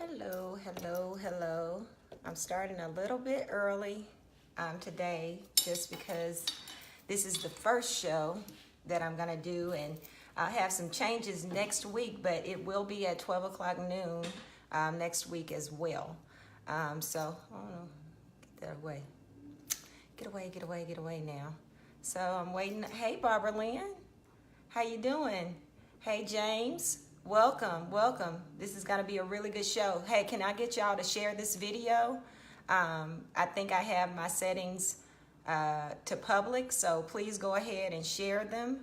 Hello, hello, hello. I'm starting a little bit early today just because this is the first show that I'm going to do, and I'll have some changes next week, but it will be at 12 o'clock noon next week as well. So, oh no, get that away. Get away now. So I'm waiting. Hey, Barbara Lynn, how you doing? Hey, James. Welcome. This is going to be a really good show. Hey, can I get y'all to share this video? I think I have my settings to public, so please go ahead and share them.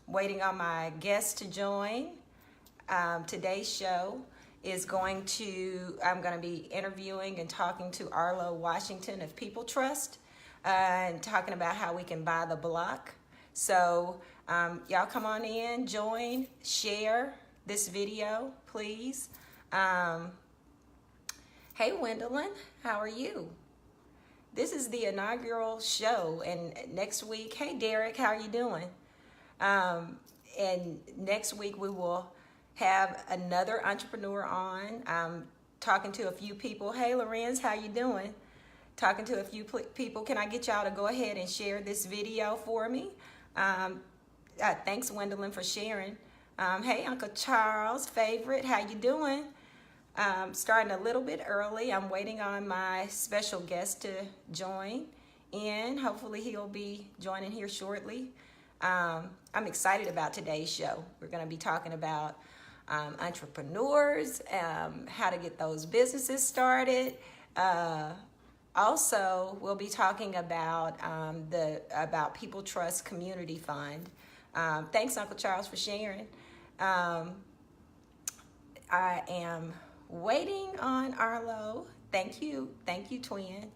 Waiting on my guest to join. Today's show is I'm going to be interviewing and talking to Arlo Washington of People Trust and talking about how we can buy the block. So y'all come on in, join, share this video, please. Hey, Wendelin, how are you? This is the inaugural show, and next week, hey, Derek, how are you doing? And next week we will have another entrepreneur on. I'm talking to a few people. Hey, Lorenz, how you doing? Talking to a few people. Can I get y'all to go ahead and share this video for me? Thanks, Wendelin, for sharing. Hey, Uncle Charles, favorite, how you doing? Starting a little bit early. I'm waiting on my special guest to join in. Hopefully he'll be joining here shortly. I'm excited about today's show. We're going to be talking about entrepreneurs, how to get those businesses started. Also, we'll be talking about about People Trust Community Fund. Thanks, Uncle Charles, for sharing. I am waiting on Arlo. Thank you, twin.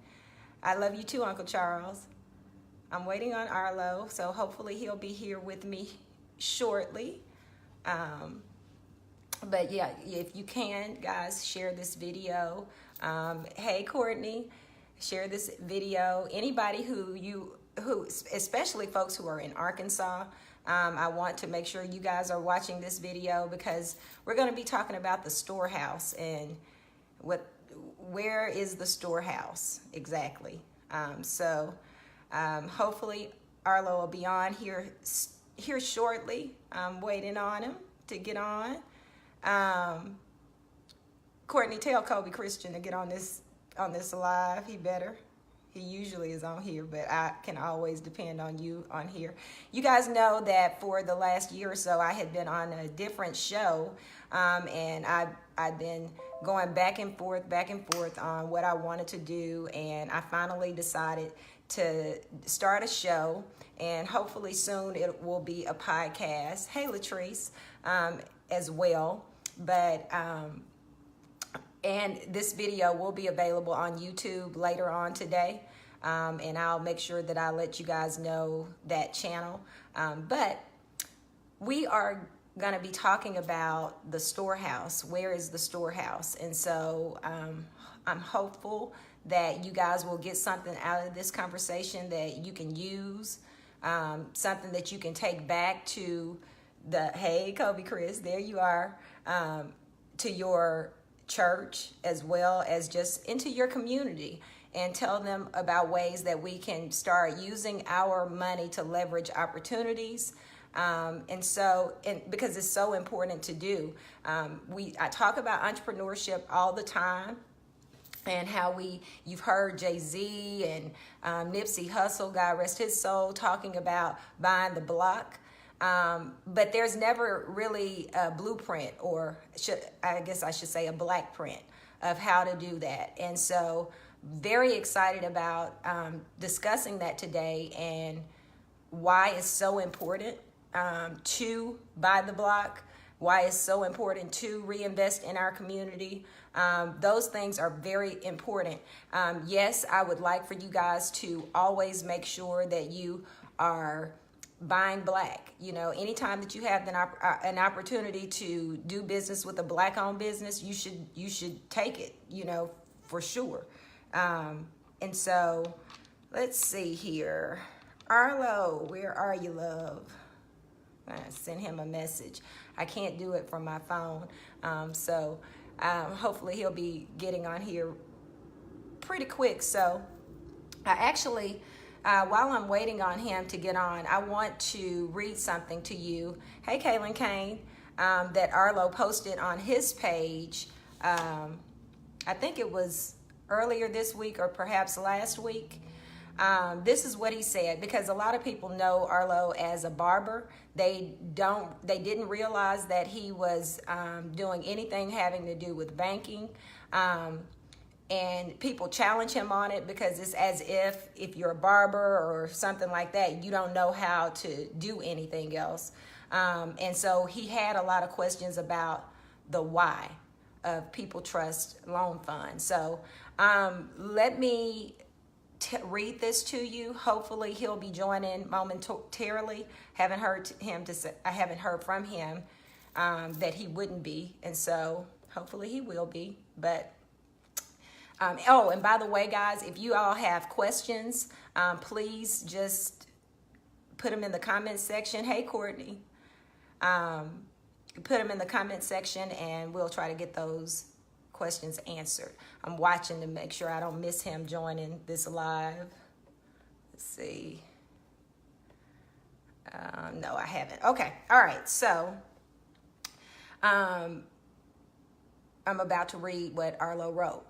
I love you too, Uncle Charles. I'm waiting on Arlo, so hopefully he'll be here with me shortly. But yeah, if you can, guys, share this video. Hey, Courtney, share this video. Anybody who especially folks who are in Arkansas, I want to make sure you guys are watching this video because we're going to be talking about the storehouse and where is the storehouse exactly. Hopefully Arlo will be on here shortly. I'm waiting on him to get on. Courtney, tell Kobe Christian to get on this live. He better. He usually is on here, but I can always depend on you on here. You guys know that for the last year or so, I had been on a different show, and I've been going back and forth on what I wanted to do, and I finally decided to start a show, and hopefully soon it will be a podcast. Hey, Latrice, as well, but and this video will be available on YouTube later on today, and I'll make sure that I let you guys know that channel. But we are going to be talking about the storehouse. Where is the storehouse? And so I'm hopeful that you guys will get something out of this conversation that you can use, something that you can take back to hey, Kobe Chris, there you are, to your church as well as just into your community, and tell them about ways that we can start using our money to leverage opportunities. Because it's so important to do. I talk about entrepreneurship all the time, and how you've heard Jay-Z and Nipsey Hussle, God rest his soul, talking about buying the block. But there's never really a blueprint, or I guess I should say a black print of how to do that. And so very excited about discussing that today and why it's so important to buy the block, why it's so important to reinvest in our community. Those things are very important. Yes, I would like for you guys to always make sure that you are buying black. You know, anytime that you have an opportunity to do business with a black-owned business, you should take it, you know, for sure. And so let's see here. Arlo, where are you, love? I'm gonna send him a message. I can't do it from my phone. So Hopefully he'll be getting on here pretty quick. So I actually, while I'm waiting on him to get on, I want to read something to you. Hey, Kaylin Kane, that Arlo posted on his page. I think it was earlier this week or perhaps last week. This is what he said, because a lot of people know Arlo as a barber. They didn't realize that he was doing anything having to do with banking. And people challenge him on it because it's as if you're a barber or something like that, you don't know how to do anything else. And so he had a lot of questions about the why of People Trust Loan Fund. So let me read this to you. Hopefully he'll be joining momentarily. I haven't heard from him that he wouldn't be, and so hopefully he will be. But oh, and by the way, guys, if you all have questions, please just put them in the comment section. Hey, Courtney. Put them in the comment section and we'll try to get those questions answered. I'm watching to make sure I don't miss him joining this live. Let's see. No, I haven't. Okay. All right. So I'm about to read what Arlo wrote.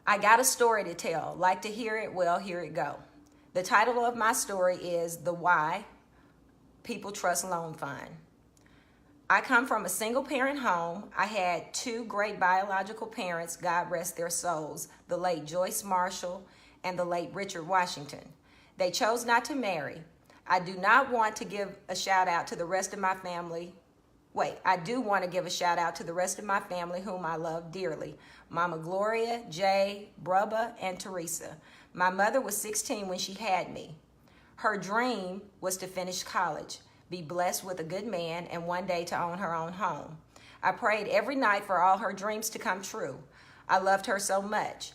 I got a story to tell. Like to hear it? Well, here it go. The title of my story is The Why People Trust Loan Fund. I come from a single parent home. I had two great biological parents, God rest their souls, the late Joyce Marshall and the late Richard Washington. They chose not to marry. I do not want to give a shout out to the rest of my family. I do want to give a shout out to the rest of my family whom I love dearly. Mama Gloria, Jay, Brubba, and Teresa. My mother was 16 when she had me. Her dream was to finish college, be blessed with a good man, and one day to own her own home. I prayed every night for all her dreams to come true. I loved her so much.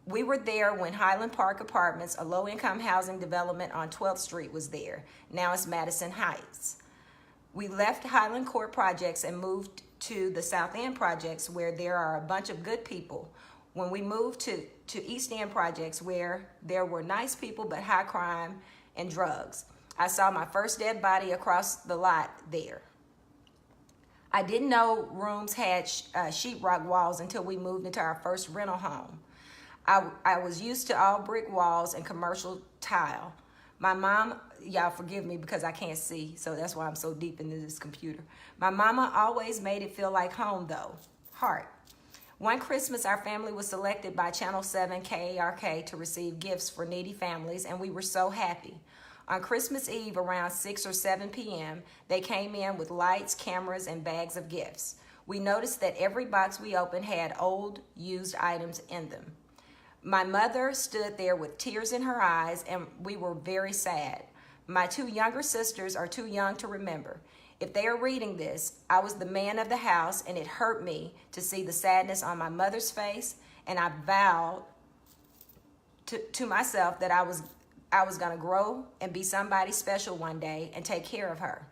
We were there when Highland Park Apartments, a low-income housing development on 12th Street, was there. Now it's Madison Heights. We left Highland Court Projects and moved to the South End Projects, where there are a bunch of good people. When we moved to East End Projects, where there were nice people but high crime and drugs, I saw my first dead body across the lot there. I didn't know rooms had sheetrock walls until we moved into our first rental home. I was used to all brick walls and commercial tile. My mom, y'all forgive me because I can't see, so that's why I'm so deep into this computer. My mama always made it feel like home though, heart. One Christmas, our family was selected by Channel 7 KARK to receive gifts for needy families, and we were so happy. On Christmas Eve around 6 or 7 p.m., they came in with lights, cameras, and bags of gifts. We noticed that every box we opened had old, used items in them. My mother stood there with tears in her eyes, and we were very sad. My two younger sisters are too young to remember. If they are reading this, I was the man of the house, and it hurt me to see the sadness on my mother's face, and I vowed to myself that I was going to grow and be somebody special one day and take care of her.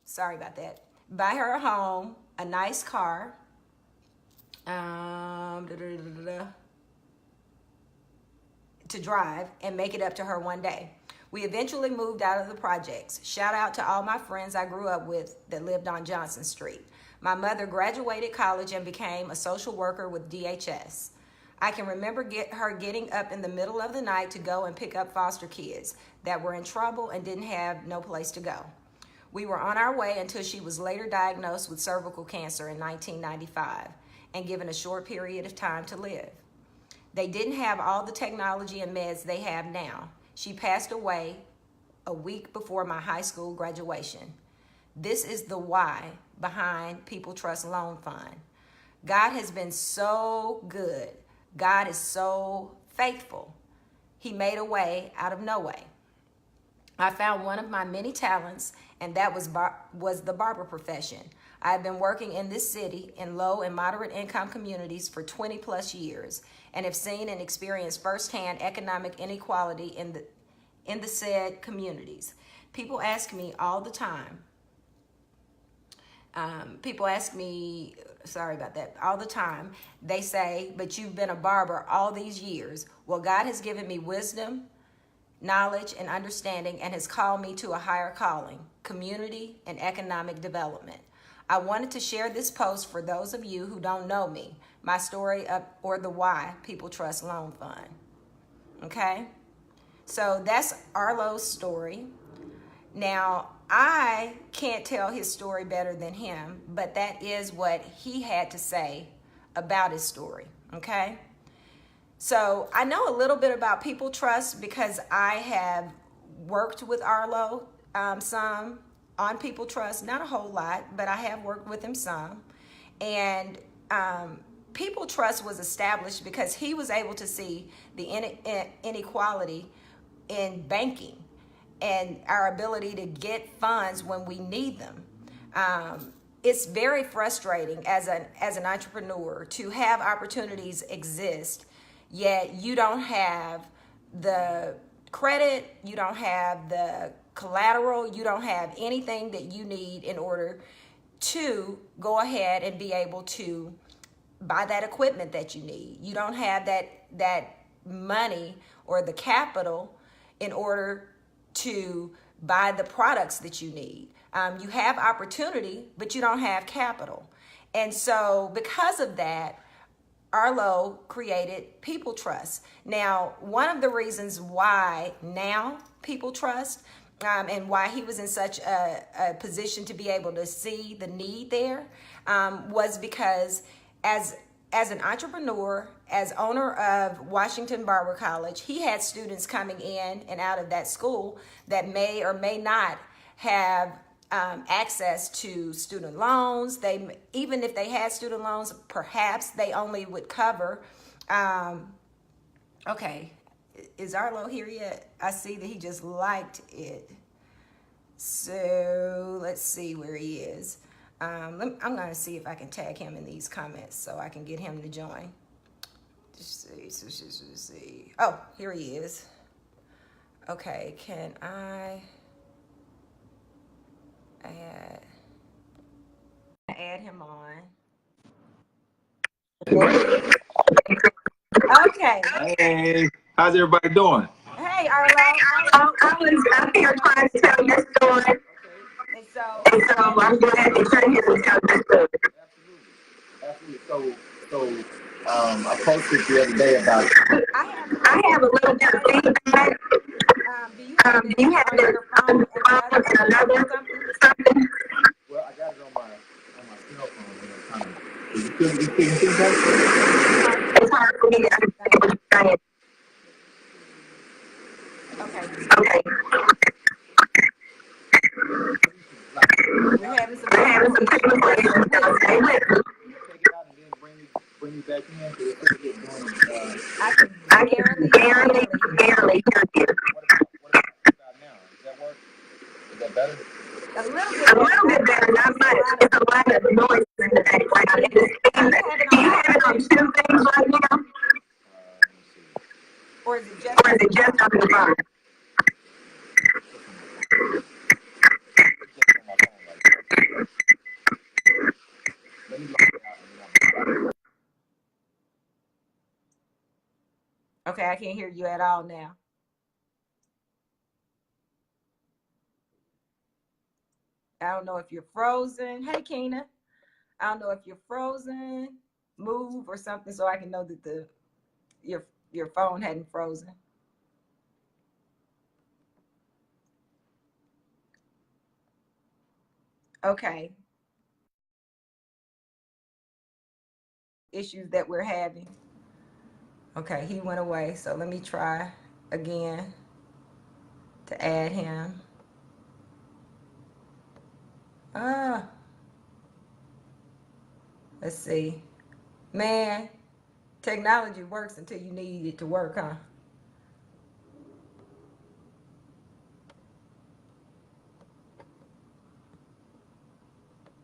Sorry about that. Buy her a home, a nice car, to drive and make it up to her one day. We eventually moved out of the projects. Shout out to all my friends I grew up with that lived on Johnson Street. My mother graduated college and became a social worker with DHS. I can remember her getting up in the middle of the night to go and pick up foster kids that were in trouble and didn't have no place to go. We were on our way until she was later diagnosed with cervical cancer in 1995 and given a short period of time to live. They didn't have all the technology and meds they have now. She passed away a week before my high school graduation. This is the why behind People Trust Loan Fund. God has been so good. God is so faithful. He made a way out of no way. I found one of my many talents, and that was the barber profession. I have been working in this city in low and moderate income communities for 20 plus years and have seen and experienced firsthand economic inequality in the said communities. People ask me all the time, People ask me, sorry about that, all the time. They say, but you've been a barber all these years. Well, God has given me wisdom, knowledge, and understanding, and has called me to a higher calling, community and economic development. I wanted to share this post for those of you who don't know me, my story or the why People Trust Loan Fund. Okay? So that's Arlo's story. Now, I can't tell his story better than him, but that is what he had to say about his story, okay? So I know a little bit about People Trust because I have worked with Arlo some on People Trust, not a whole lot, but I have worked with him some. And People Trust was established because he was able to see the inequality in banking and our ability to get funds when we need them. It's very frustrating as an entrepreneur to have opportunities exist, yet you don't have the credit, you don't have the collateral, you don't have anything that you need in order to go ahead and be able to buy that equipment that you need. You don't have that money or the capital in order to buy the products that you need. You have opportunity, but you don't have capital. And so because of that, Arlo created People Trust. Now, one of the reasons why now People Trust and why he was in such a position to be able to see the need there was because as an entrepreneur, as owner of Washington Barber College, he had students coming in and out of that school that may or may not have access to student loans. Even if they had student loans, perhaps they only would cover. Okay, is Arlo here yet? I see that he just liked it. So let's see where he is. I'm going to see if I can tag him in these comments so I can get him to join. Just see. Oh, here he is. Okay, can I add him on? Okay. Hey, how's everybody doing? Hey, Arlo. I was out here trying to tell your story. And so I'm glad that you're here to tell your story. Absolutely. So, I posted the other day about. I have a little bit of feedback. Do you have it on your phone and another something? Well, I got it on my cell phone. Is it good? Feedback? It's hard for me to understand what you're saying. Okay. We're having some technical issues. Stay with me. Check it out and then bring me back in. I can barely hear you. What about now? Does that work? Is that better? A little bit better, not much. It's a lot of noise in the background. Do you have it on two things right now? Or is it just on the phone? Okay, I can't hear you at all now. I don't know if you're frozen. Hey, Keena. I don't know if you're frozen. Move or something so I can know that your phone hadn't frozen. Okay. Issues that we're having. Okay, he went away. So let me try again to add him. Let's see. Man, technology works until you need it to work, huh?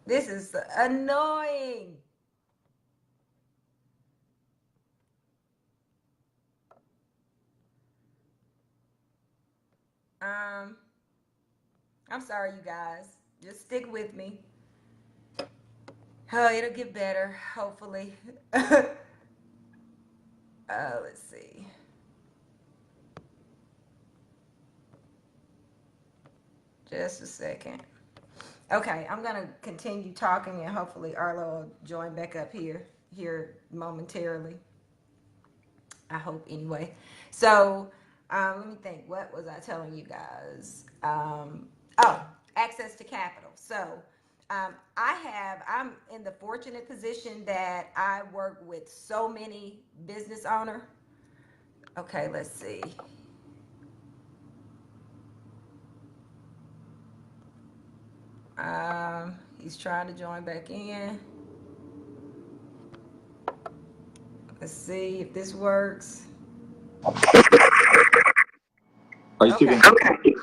This is annoying. I'm sorry, you guys. Just stick with me. Oh, it'll get better, hopefully. Let's see. Just a second. Okay, I'm gonna continue talking and hopefully Arlo will join back up here momentarily. I hope anyway. So let me think. What was I telling you guys? Oh, access to capital. So I'm in the fortunate position that I work with so many business owner. Okay, let's see. He's trying to join back in. Let's see if this works. Are you still Okay. getting? Okay.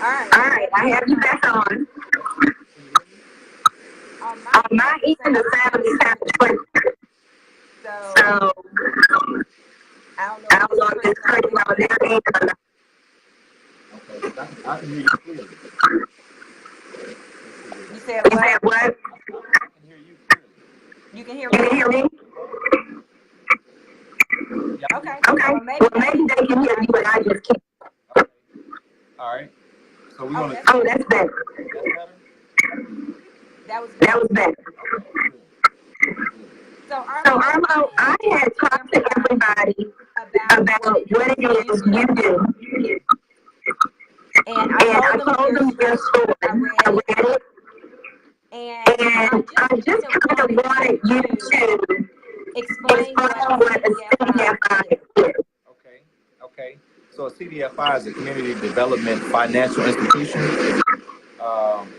All right. All right, I have you back on. On On my my end, end, the the sound sound is is kind kind of of crazy. crazy. So So I don't know I if don't this know is if it's crazy crazy on on their their end. end or not. Okay, I can hear you clearly. You said You what? said what? You I can hear you clearly. can hear You can me? hear me? Yeah, I hear Okay. you. Okay. Well, maybe Well, they maybe can they hear can me, but hear I you, but just I can't. just can't. Okay. All right. So we Oh, want to. that's Oh, better. that's better. That's better. That was That better. was better. Okay. So So Arlo, I Arlo, I had had talked to talked to everybody everybody about what about it what is it is you you do, do, and I and I told them told your them your story. story. I read I it, read it, and I and just I kind just of kind of wanted wanted you you to to explain what a explain what a CDFI CDFI is. is. Okay. Okay. So a CDFI is a Community Development Financial Institution,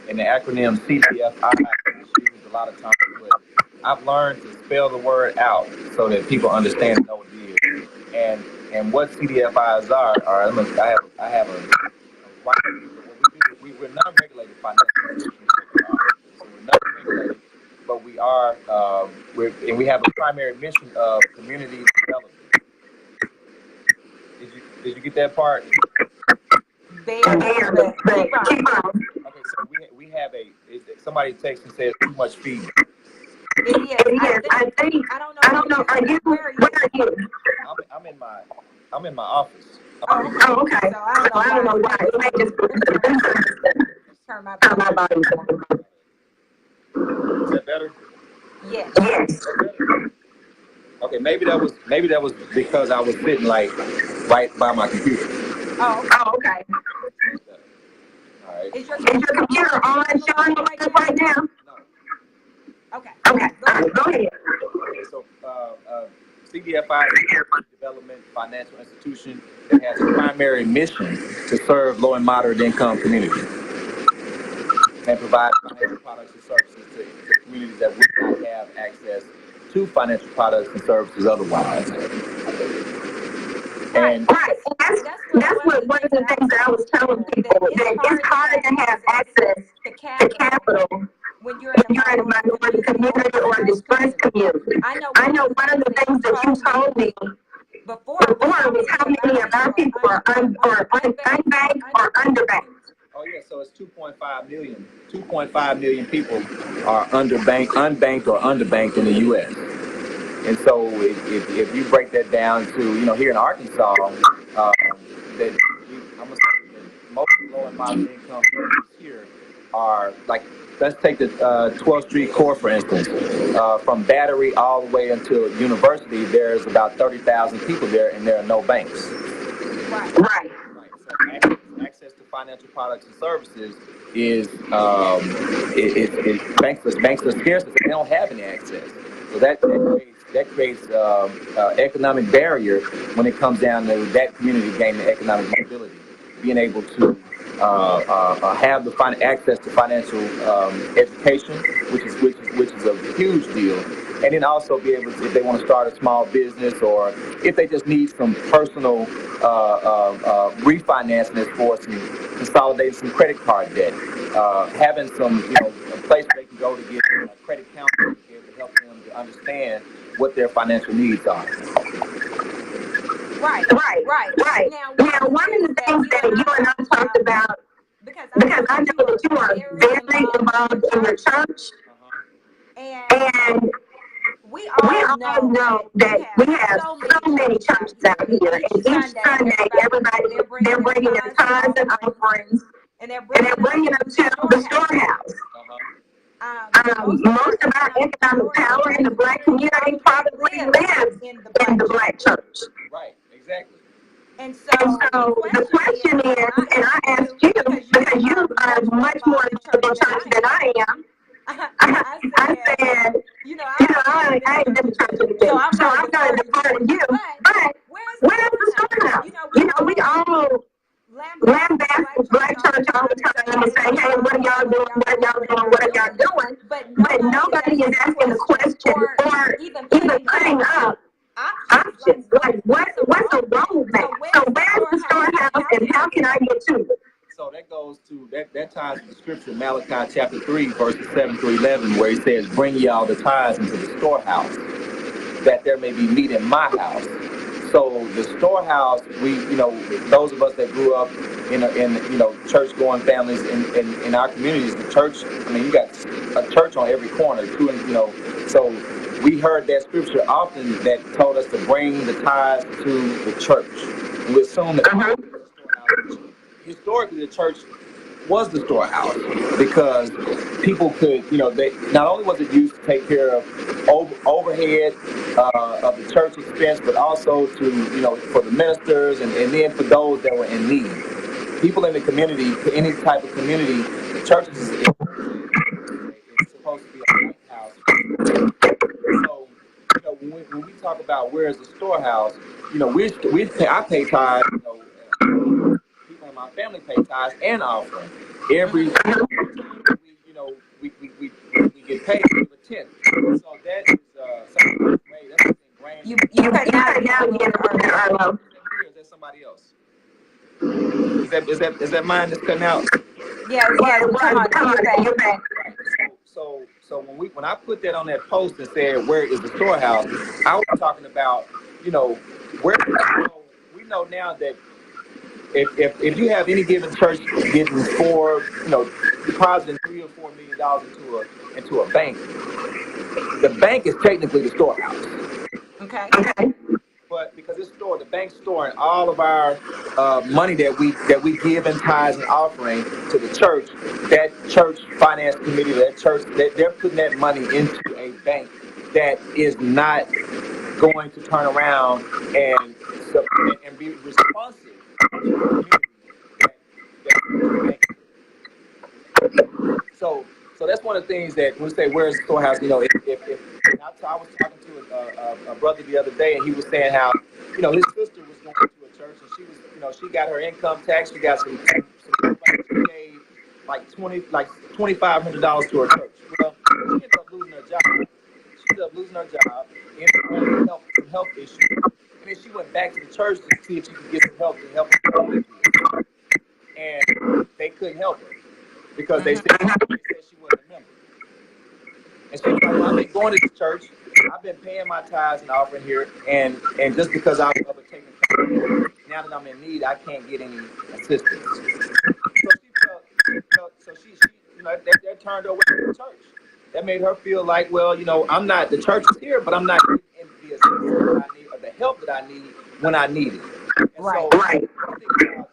and the acronym CDFI is used a lot of times, but I've learned to spell the word out so that people understand and know what it is. And what CDFIs are I have a right. So what we do is we're non-regulated financial institutions. So we're non-regulated, but we have a primary mission of community development. Did you get that part? Barely, but keep on. Keep on. Okay, so we have somebody texts and says too much feedback. It is. I Yes, I think. think. I don't know. I Are don't know. Are you? you? Where are Where you? are you? I'm in my office. Oh, okay. Oh, okay. So I don't So know I don't why. know It why. may It just may be. just be. Turn my Turn my volume body down. down. Is that better? Yes. Yes. Okay, maybe that was because I was sitting like right by my computer. Oh, okay. Oh, okay. All right. Is your Is your computer computer on on showing showing up right up now? right now? No. Okay. All Okay. right. Go ahead. Go ahead. Okay, so CDFI is a development financial institution that has a primary mission to serve low and moderate income communities and provide financial products and services to communities that would not have access to financial products and services otherwise. Right. And And right, that's what one of the one things of that the I was things that I telling was telling people that people it's that it's hard to hard have to have access access to to capital capital when you're in when a you're in a minority minority community or a community or a dispersed dispersed community. community. I know I one of know the one of things the that you things that you told me told me before was before how was many how of our many of our people people are unbanked or unbanked or underbanked. underbanked. Oh yeah, so it's 2.5 million. 2.5 million people are unbanked or underbanked in the U.S. And so if you break that down to here in Arkansas, that I'm gonna say that most low and moderate income communities here are like, let's take the 12th Street core for instance. From Battery all the way until University, there's about 30,000 people there, and there are no banks. Right. Right. Right. So access to financial products and services is banks are scarce because they don't have any access. So that creates economic barrier when it comes down to that community gaining economic mobility, being able to have the access to financial education, which is a huge deal, and then also be able to, if they want to start a small business or if they just need some personal refinancing as for some consolidating some credit card debt, having some a place where they can go to get credit counseling to be able to help them to understand what their financial needs are. Right. Right, Right. right. Now, one Now, of the one of things the that things you that and you I and I talked talked about, about, because I because know I that know you are that you are very very involved involved in in your your church, church, And And we we all all know that know we that have we have so many so many churches out churches out here, and here, each and each Sunday, Sunday, everybody they're they're bringing bringing their their tithes and offerings, and they're and they're bringing them bringing them to the to the storehouse. storehouse. Most of our Most of our economic economic power in the power in the black black community community probably probably lives lives in the in black the church. black church. Right, exactly. And And so the so the question is, question is, and I and I ask ask you, you, because you because you are are much more much more involved in involved church in than church I than am, I am, I I said, said, I I ain't been to ain't church been in to a church in a minute, so minute, I'm so going to I'm going defer to to defer you. to you. But But where's the where's the storehouse? storehouse? We We all all lambast the black lambast church black all the church all the time and say, time and hey, say, what are hey, y'all what are doing? y'all What are doing? y'all What are doing? y'all What are doing? y'all What are y'all doing? doing? But But nobody is nobody is asking the asking the question question or or even even putting putting up up options like options. Like, what's a what's a roadmap? roadmap? So So where's the where's the storehouse and storehouse how and can I how can get I to it? get to it? So that goes to that ties to the scripture Malachi chapter 3 verses 7 through 11 where he says, "Bring ye all the tithes into the storehouse, that there may be meat in my house." So the storehouse, those of us that grew up in church going families in our communities, the church. I mean, you got a church on every corner, So we heard that scripture often that told us to bring the tithes to the church. We assume that the storehouse. Historically, the church was the storehouse because people could, they not only was it used to take care of overhead of the church expense, but also to, for the ministers and then for those that were in need. People in the community, any type of community, the church is supposed to be a lighthouse. So, when we talk about where is the storehouse, I pay tithes, people in my family pay tithes and offering. Every time we get paid for the 10th. So that is something that's ingrained. You cutting out Cut again a down little again bit, a little bit, Arlo. Arlo. Is that me or is that somebody else? Is that mine that's cutting out? Yeah, it Yeah, was, it but was, come but on, come you're on, back. you're back. Right. So when I put that on that post and said where is the storehouse, I was talking about where we know now that if you have any given church getting depositing $3 or $4 million into a bank, the bank is technically the storehouse. Okay. Okay. But because the bank's storing all of our money that we give in tithes and offering to the church, that church finance committee, that church, they're putting that money into a bank that is not going to turn around and be responsive to the community that so that's one of the things that when we say where's the storehouse, if I was talking to a brother the other day, and he was saying how his sister was going to a church, and she was she got her income tax, she got some she gave like $2,500 to her church. Well, she ended up losing her job. Ended up having some health issues, and then she went back to the church to see if she could get some help to help her. And they couldn't help her because they said she wasn't a member. And she was like, well, I've been going to this church. I've been paying my tithes and offering here. And just because I was taking care, now that I'm in need, I can't get any assistance. So she that turned her away from the church. That made her feel like, well, I'm not, the church is here, but I'm not getting the assistance that I need or the help that I need when I need it. And Right. so I think about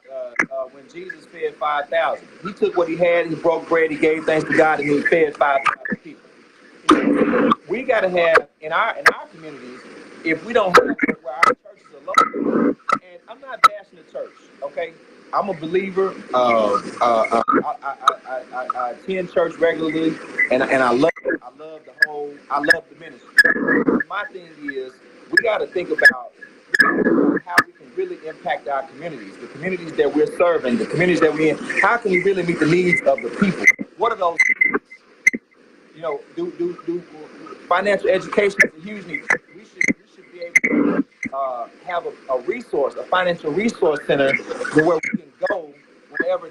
when Jesus fed 5,000. He took what he had, he broke bread, he gave thanks to God, and he fed 5,000 people. We got to have in our communities, if we don't have where our churches are located, and I'm not bashing the church, okay? I'm a believer. I attend church regularly, and I love it. I love the ministry. My thing is, we got to think about how we can really impact our communities, the communities that we're serving, the communities that we're in. How can we really meet the needs of the people? What are those needs? Do financial education is a huge need. We should be able to have a resource, a financial resource center, to where we can go whenever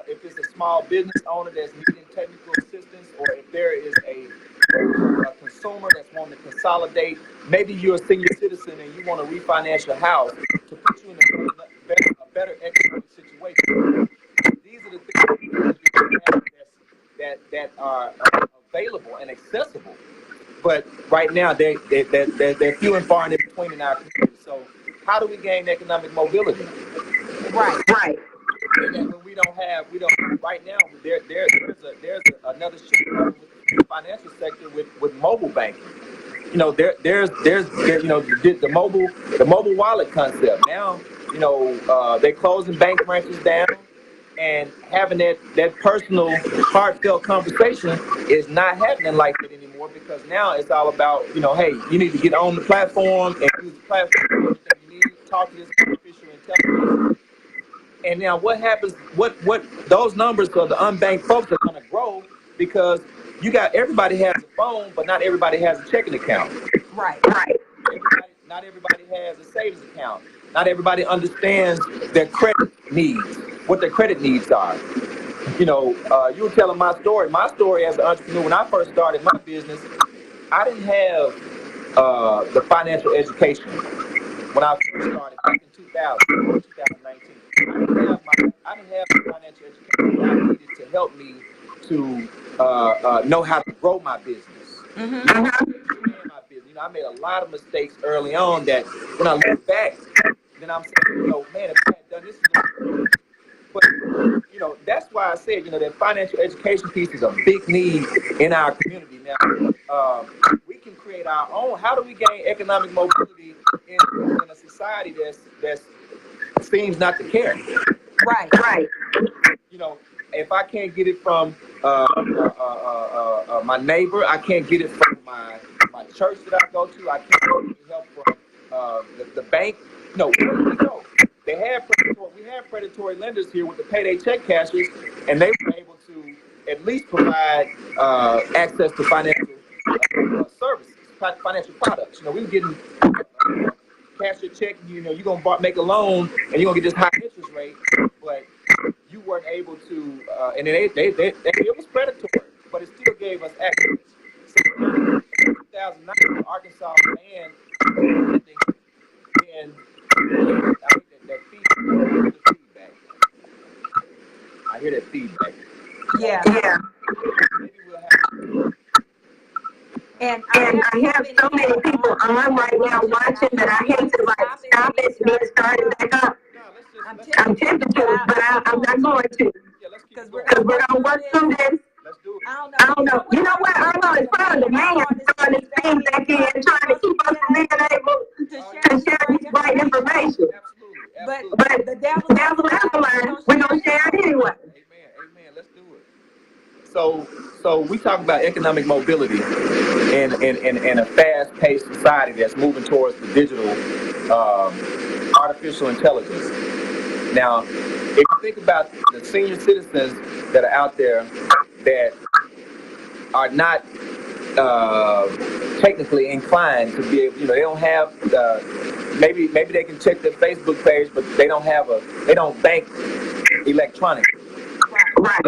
if it's a small business owner that's needing technical assistance, or if there is a consumer that's wanting to consolidate. Maybe you're a senior citizen and you want to refinance your house to put you in a better economic situation. These are the things that are available and accessible. But right now, they're few and far in between in our community. So how do we gain economic mobility? Right. When we don't right now. Another shift with the financial sector with mobile banking. The mobile wallet concept. Now, they're closing bank branches down, and having that personal, heartfelt conversation is not happening like that anymore, because now it's all about, hey, you need to get on the platform and use the platform for everything you need, talk to this artificial intelligence. And now what happens, what those numbers for the unbanked folks are going to grow, because everybody has a phone, but not everybody has a checking account. Right. Not everybody has a savings account. Not everybody understands their credit needs, what their credit needs are. You were telling my story. My story as an entrepreneur, when I first started my business, I didn't have the financial education. When I first started back in 2019, I didn't have the financial education that I needed to help me to know how to grow my business. My business. I made a lot of mistakes early on that when I look back, then I'm saying, man, if I had done this, but that's why I said, that financial education piece is a big need in our community. Now, we can create our own. How do we gain economic mobility in a society that seems not to care? Right. If I can't get it from my neighbor, I can't get it from my church that I go to, I can't get help from the bank. Where do we go? We have predatory lenders here with the payday check cashers, and they were able to at least provide access to financial services, financial products. We were getting cash your check. You're gonna make a loan, and you're gonna get this high interest rate, but you weren't able to. And it was predatory, but it still gave us access. So in 2009, Arkansas banned lending, and that feedback. I hear that feedback. Yeah. Maybe we'll have. And I have so many people on right now watching that I hate to stop it and then start it back up. I'm tempted to, but I'm not going to. Because we're going to work through this. Let's do it. I don't know. You know what? Arlo is probably the man throwing his thing back in, trying to keep us from being able to share this right information. Absolutely. But the devil is a lie. We're going to share it anyway. Amen. Let's do it. So we talk about economic mobility in a fast-paced society that's moving towards the digital artificial intelligence. Now, if you think about the senior citizens that are out there that are not technically inclined to be able, they don't have maybe they can check their Facebook page, but they don't bank electronically. Right.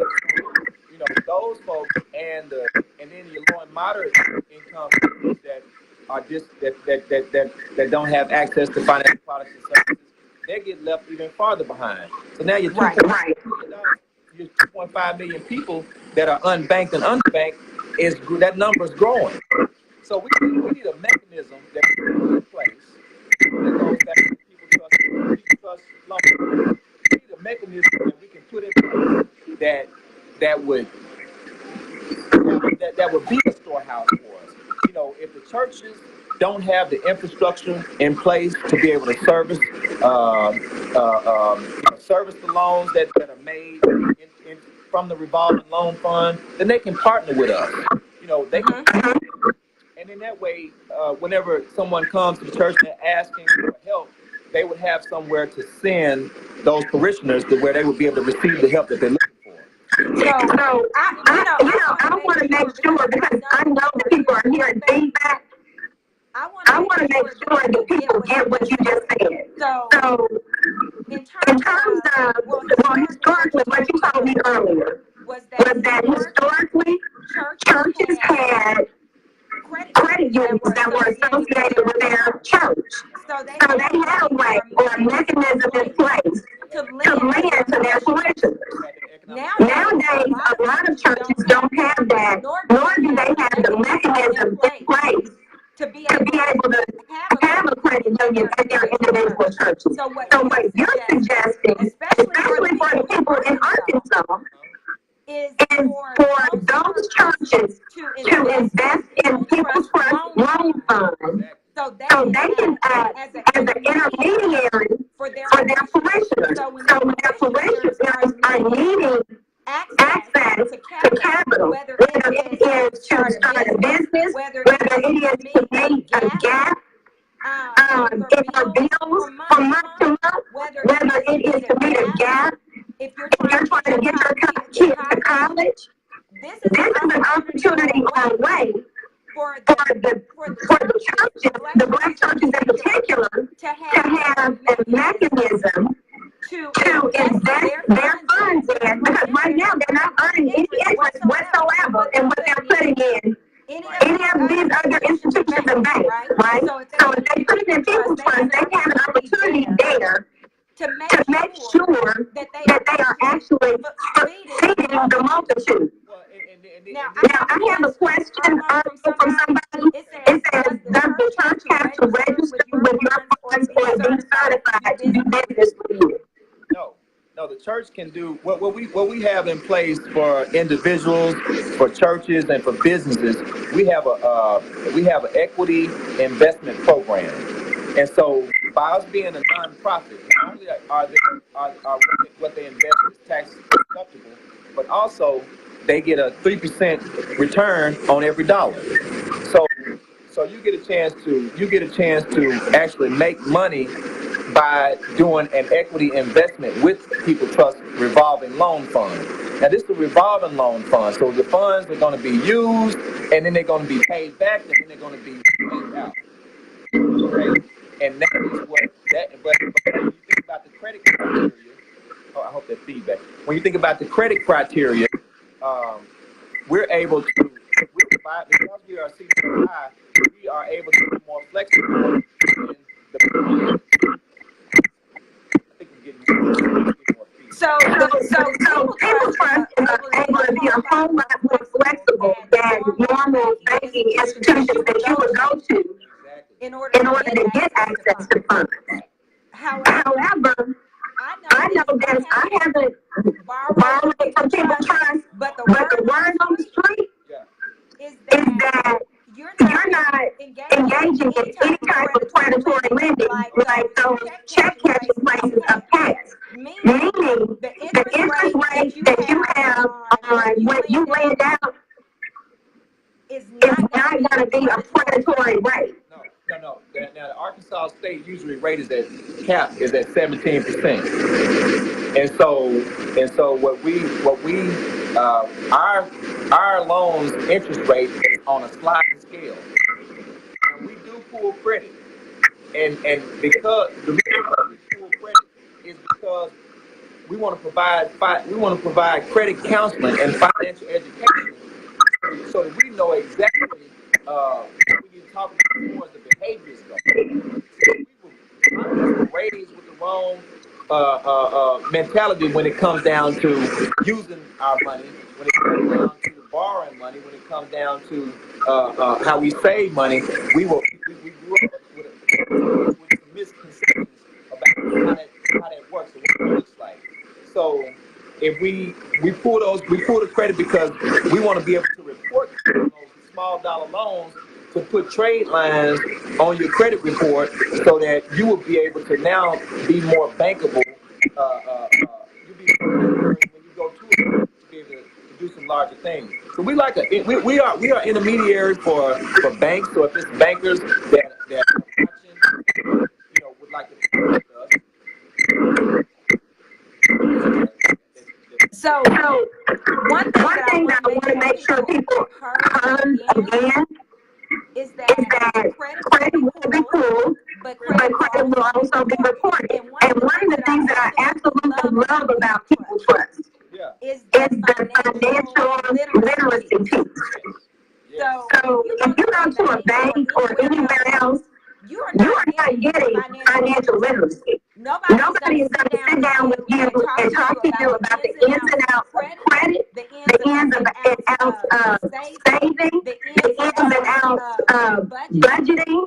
Those folks and then your low and moderate income that are just that don't have access to financial products and services, they get left even farther behind. So now you're your 2.5 million people that are unbanked and underbanked, that number is growing. So we need a mechanism that we put in place that goes back to people trust loans. We need a mechanism that we can put in place that would be a storehouse for us. If the churches don't have the infrastructure in place to be able to service the loans that are made from the revolving loan fund, then they can partner with us. They can, and in that way, whenever someone comes to the church and they're asking for help, they would have somewhere to send those parishioners to where they would be able to receive the help that they're looking for. So I want to make sure, because I know that people are hearing feedback. I want to make sure that people get what you just said. So in terms of, historically, what you told me earlier was that historically churches had credit unions that were associated with their church. So they had a way or a mechanism in place to lend to their parishioners. Nowadays, a lot of churches don't have that, nor do they have the mechanism in place to be to be able to have a credit union at their individual churches. So So what you're suggesting, especially for the people in Arkansas, is is for those churches to invest in people's trust loan funds so so they can act as an intermediary for their parishioners. So when their parishioners are needing access to capital, whether it is to start a business, whether it is to meet a gap in their bills from month to month, whether it is to meet a gap if you're trying to get your kids to college. This is an opportunity on the way for the churches, the black churches in particular, to have a mechanism to invest their funds in, because right now they're not earning any interest whatsoever in what they're putting in any of these other institutions and banks, right? So if they put it in people's funds, they have an opportunity there to make sure that they are actually feeding the multitude. Now, I have a question from somebody. It says, does the church have to register with your funds or be certified to do business with you? No, the church can do what we have in place for individuals, for churches, and for businesses. We have an equity investment program, and so by us being a nonprofit, not only are what they invest is tax deductible, but also they get a 3% return on every dollar. So you get a chance to actually make money by doing an equity investment with People Trust revolving loan fund. Now this is a revolving loan fund, so the funds are going to be used, and then they're going to be paid back, and then they're going to be paid out. Okay? And that is what that. But when you think about the credit criteria, I hope that feedback. When you think about the credit criteria, we're able to. Because we are CCI, we are able to be more flexible in the. So people trust is able to be a whole lot more flexible than normal banking institutions that you would go to in order to get access to funds. However, I know that I haven't borrowed from People Trust, but the word on the street is that you're not engaging in any type of predatory lending, like those check cashing places of cash. Meaning the interest rate that you have on what you lend out is not going to be a predatory rate. No. Now the Arkansas State usually rate is at 17%, and so our loans interest rate is on a sliding scale. And we do pull credit, and because the reason why we pull credit is because we want to provide credit counseling and financial education so that we know exactly what we need to talk about as far as the behaviors go. We were raised with the wrong mentality when it comes down to using our money, when it comes down to borrowing money, when it comes down to how we save money. We grew up with some misconceptions about how that works and what it looks like. So if we pull the credit because we want to be able to report those small dollar loans, to put trade lines on your credit report so that you will be able to now be more bankable. You'll be when you go to it to be able to do some larger things. So we are intermediaries for banks. So if it's bankers that are watching, would like to work with us. So one thing that I want to make sure people heard again is that credit will be pulled, but credit will also be reported. And one of the things that I absolutely love about People Trust is the financial literacy piece. So if you go to a bank or anywhere else, you are not getting financial literacy. Nobody is going to sit down with you and talk to you about the ins and outs of credit, the ins and outs of saving, the ins and outs of budgeting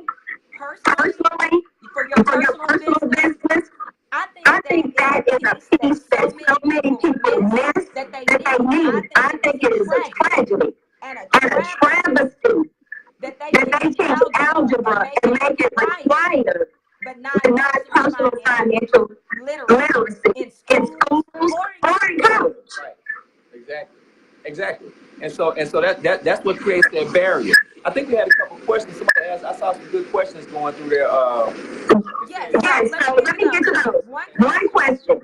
personally for your personal business. I think that is a piece that so many people miss that they need. I think it is a tragedy and a travesty that they teach algebra and make it required, but not personal financial literacy in schools or in college. Right. Exactly. And so that's what creates that barrier. I think we had a couple of questions. Somebody asked. I saw some good questions going through there. Yes. So let me get to those. One question.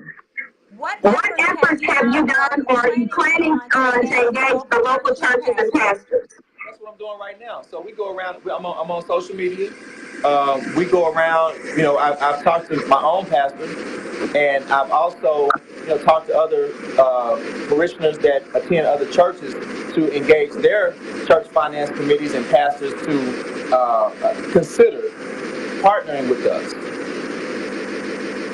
What efforts have you done, or are you planning on to engage the local churches and pastors? That's what I'm doing right now. So we go around. I'm on social media. We go around. I've talked to my own pastor, and I've also talked to other parishioners that attend other churches to engage their church finance committees and pastors to consider partnering with us.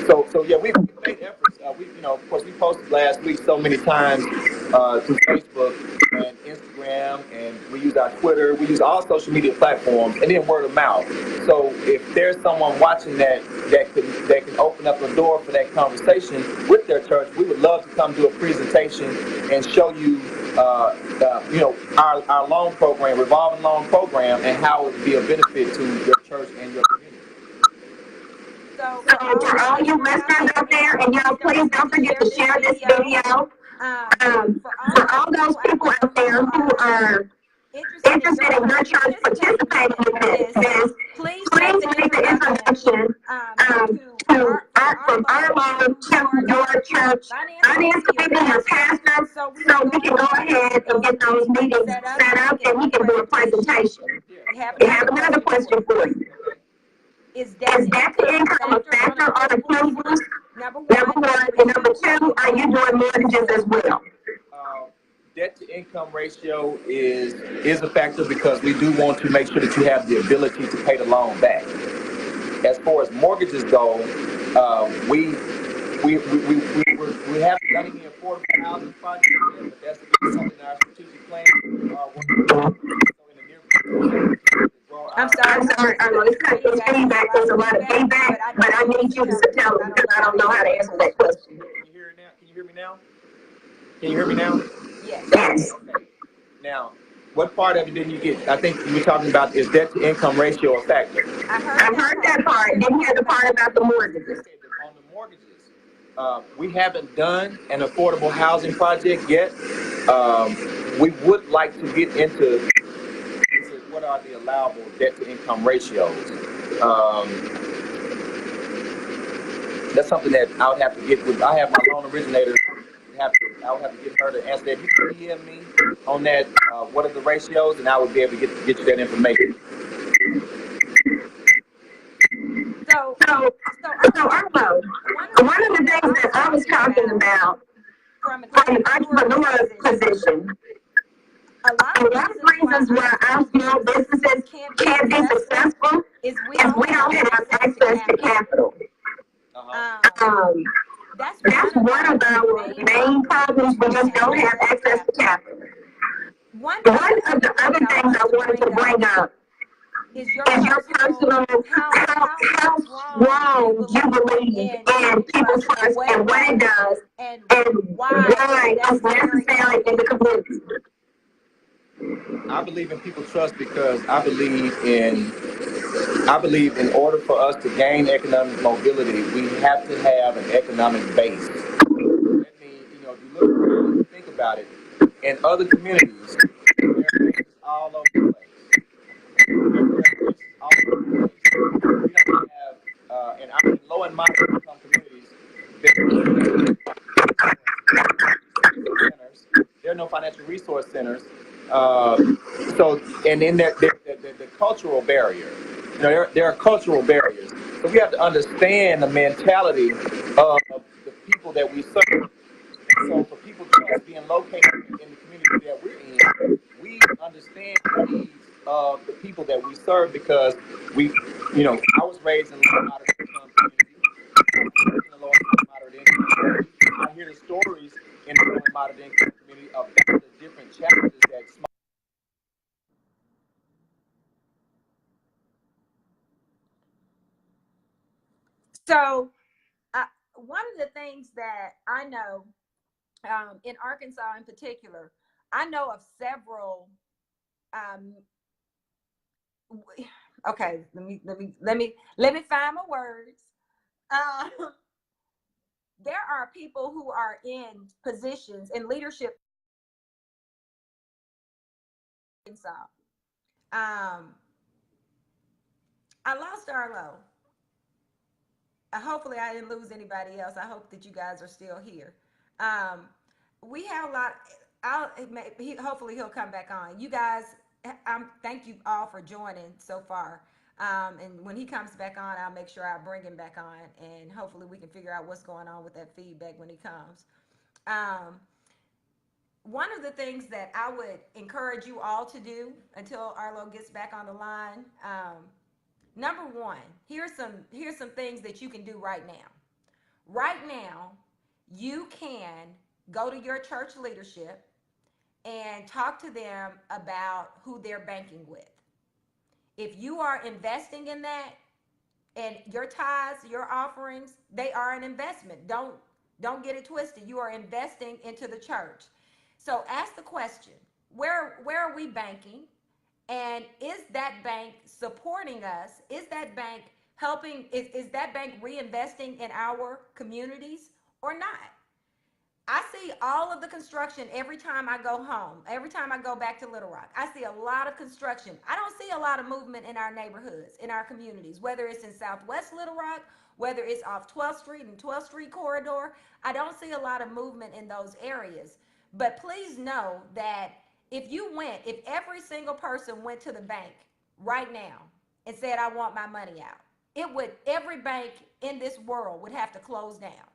So yeah, we've made efforts. Of course, we posted last week so many times through Facebook and Instagram, and we use our Twitter. We use all social media platforms, and then word of mouth. So if there's someone watching that can open up a door for that conversation with their church, we would love to come do a presentation and show you, our loan program, revolving loan program, and how it would be a benefit to your church and your community. So for all you listeners out there, and please don't forget to share this video. For all those people out there who are interested in your church participating in this, please take the information from Arlo to your church finance committee and pastor, so we can go ahead and get those meetings set up, and we can do a presentation. We have another question for you. Is debt to income a factor on approvals? Number one. And number two, are you doing mortgages as well? Debt to income ratio is a factor because we do want to make sure that you have the ability to pay the loan back. As far as mortgages go, we haven't done any affordable housing projects yet, but that's something in our strategic plan. I'm sorry, Arlo. It's feedback. There's a lot of feedback, but I need you to tell me because I don't know how to answer that question. Can you hear me now? Can you hear me now? Yes. Okay. Now, what part of it didn't you get? I think you were talking about, is debt to income ratio a factor? I heard that part. Didn't hear the part about the mortgages. On the mortgages, we haven't done an affordable housing project yet. We would like to get into what are the allowable debt to income ratios. That's something that I would have to get with. I have my loan originator. I would have to get her to answer that. You can DM me on that. What are the ratios, and I would be able to get you that information. So Arlo, one of the things that I was talking about from an entrepreneur's position, a lot of reasons why our small businesses can't be successful is we don't have access to capital. That's one of our main problems. We just don't have access to capital. One of the other things I wanted to bring up is your personal, how strong you believe in people trust and what it does and why it's necessary in the community. I believe in people trust because I believe in order for us to gain economic mobility, we have to have an economic base. That means, if you look around and think about it, in other communities, there are places all over the place. We don't have, in our low and moderate income communities, there are no financial resource centers. And then the cultural barrier. There are cultural barriers. So we have to understand the mentality of the people that we serve. So for people being located in the community that we're in, we understand the needs of the people that we serve because I was raised in a low income community. challenges that small. So one of the things that I know in Arkansas in particular, I know of several. Um, okay, let me find my words. Um, there are people who are in positions in leadership in Arkansas. I lost Arlo. Hopefully I didn't lose anybody else. I hope that you guys are still here. Um, we have a lot. Hopefully he'll come back on. You guys, thank you all for joining so far. And when he comes back on, I'll make sure I bring him back on, and hopefully we can figure out what's going on with that feedback when he comes. Um, One of the things that I would encourage you all to do until Arlo gets back on the line. Number one, here's some things that you can do right now. Right now, you can go to your church leadership and talk to them about who they're banking with. If you are investing in that, and your tithes, your offerings, they are an investment. Don't get it twisted. You are investing into the church. So ask the question, where are we banking? And is that bank supporting us? Is that bank helping? Is that bank reinvesting in our communities or not? I see all of the construction every time I go home, every time I go back to Little Rock. I see a lot of construction. I don't see a lot of movement in our neighborhoods, in our communities, whether it's in Southwest Little Rock, whether it's off 12th Street and 12th Street corridor. I don't see a lot of movement in those areas. But please know that if every single person went to the bank right now and said, I want my money out, every bank in this world would have to close down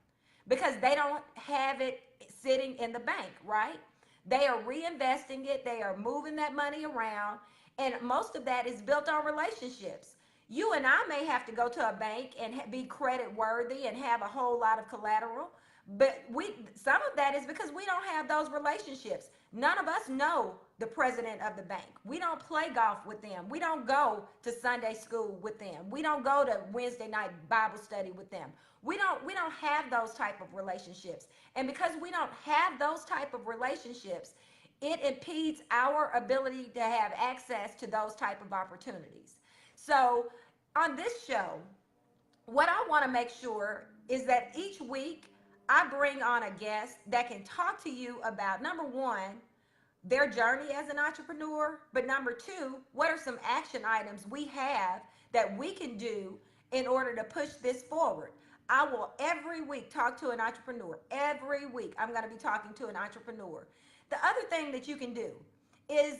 because they don't have it sitting in the bank, right? They are reinvesting it, they are moving that money around, and most of that is built on relationships. You and I may have to go to a bank and be credit worthy and have a whole lot of collateral, but some of that is because we don't have those relationships. None of us know the president of the bank. We don't play golf with them. We don't go to Sunday school with them. We don't go to Wednesday night Bible study with them. We don't have those type of relationships. And because we don't have those type of relationships, it impedes our ability to have access to those type of opportunities. So on this show, what I want to make sure is that each week I bring on a guest that can talk to you about, number one, their journey as an entrepreneur, but number two, what are some action items we have that we can do in order to push this forward. I will every week talk to an entrepreneur. Every week I'm going to be talking to an entrepreneur. The other thing that you can do is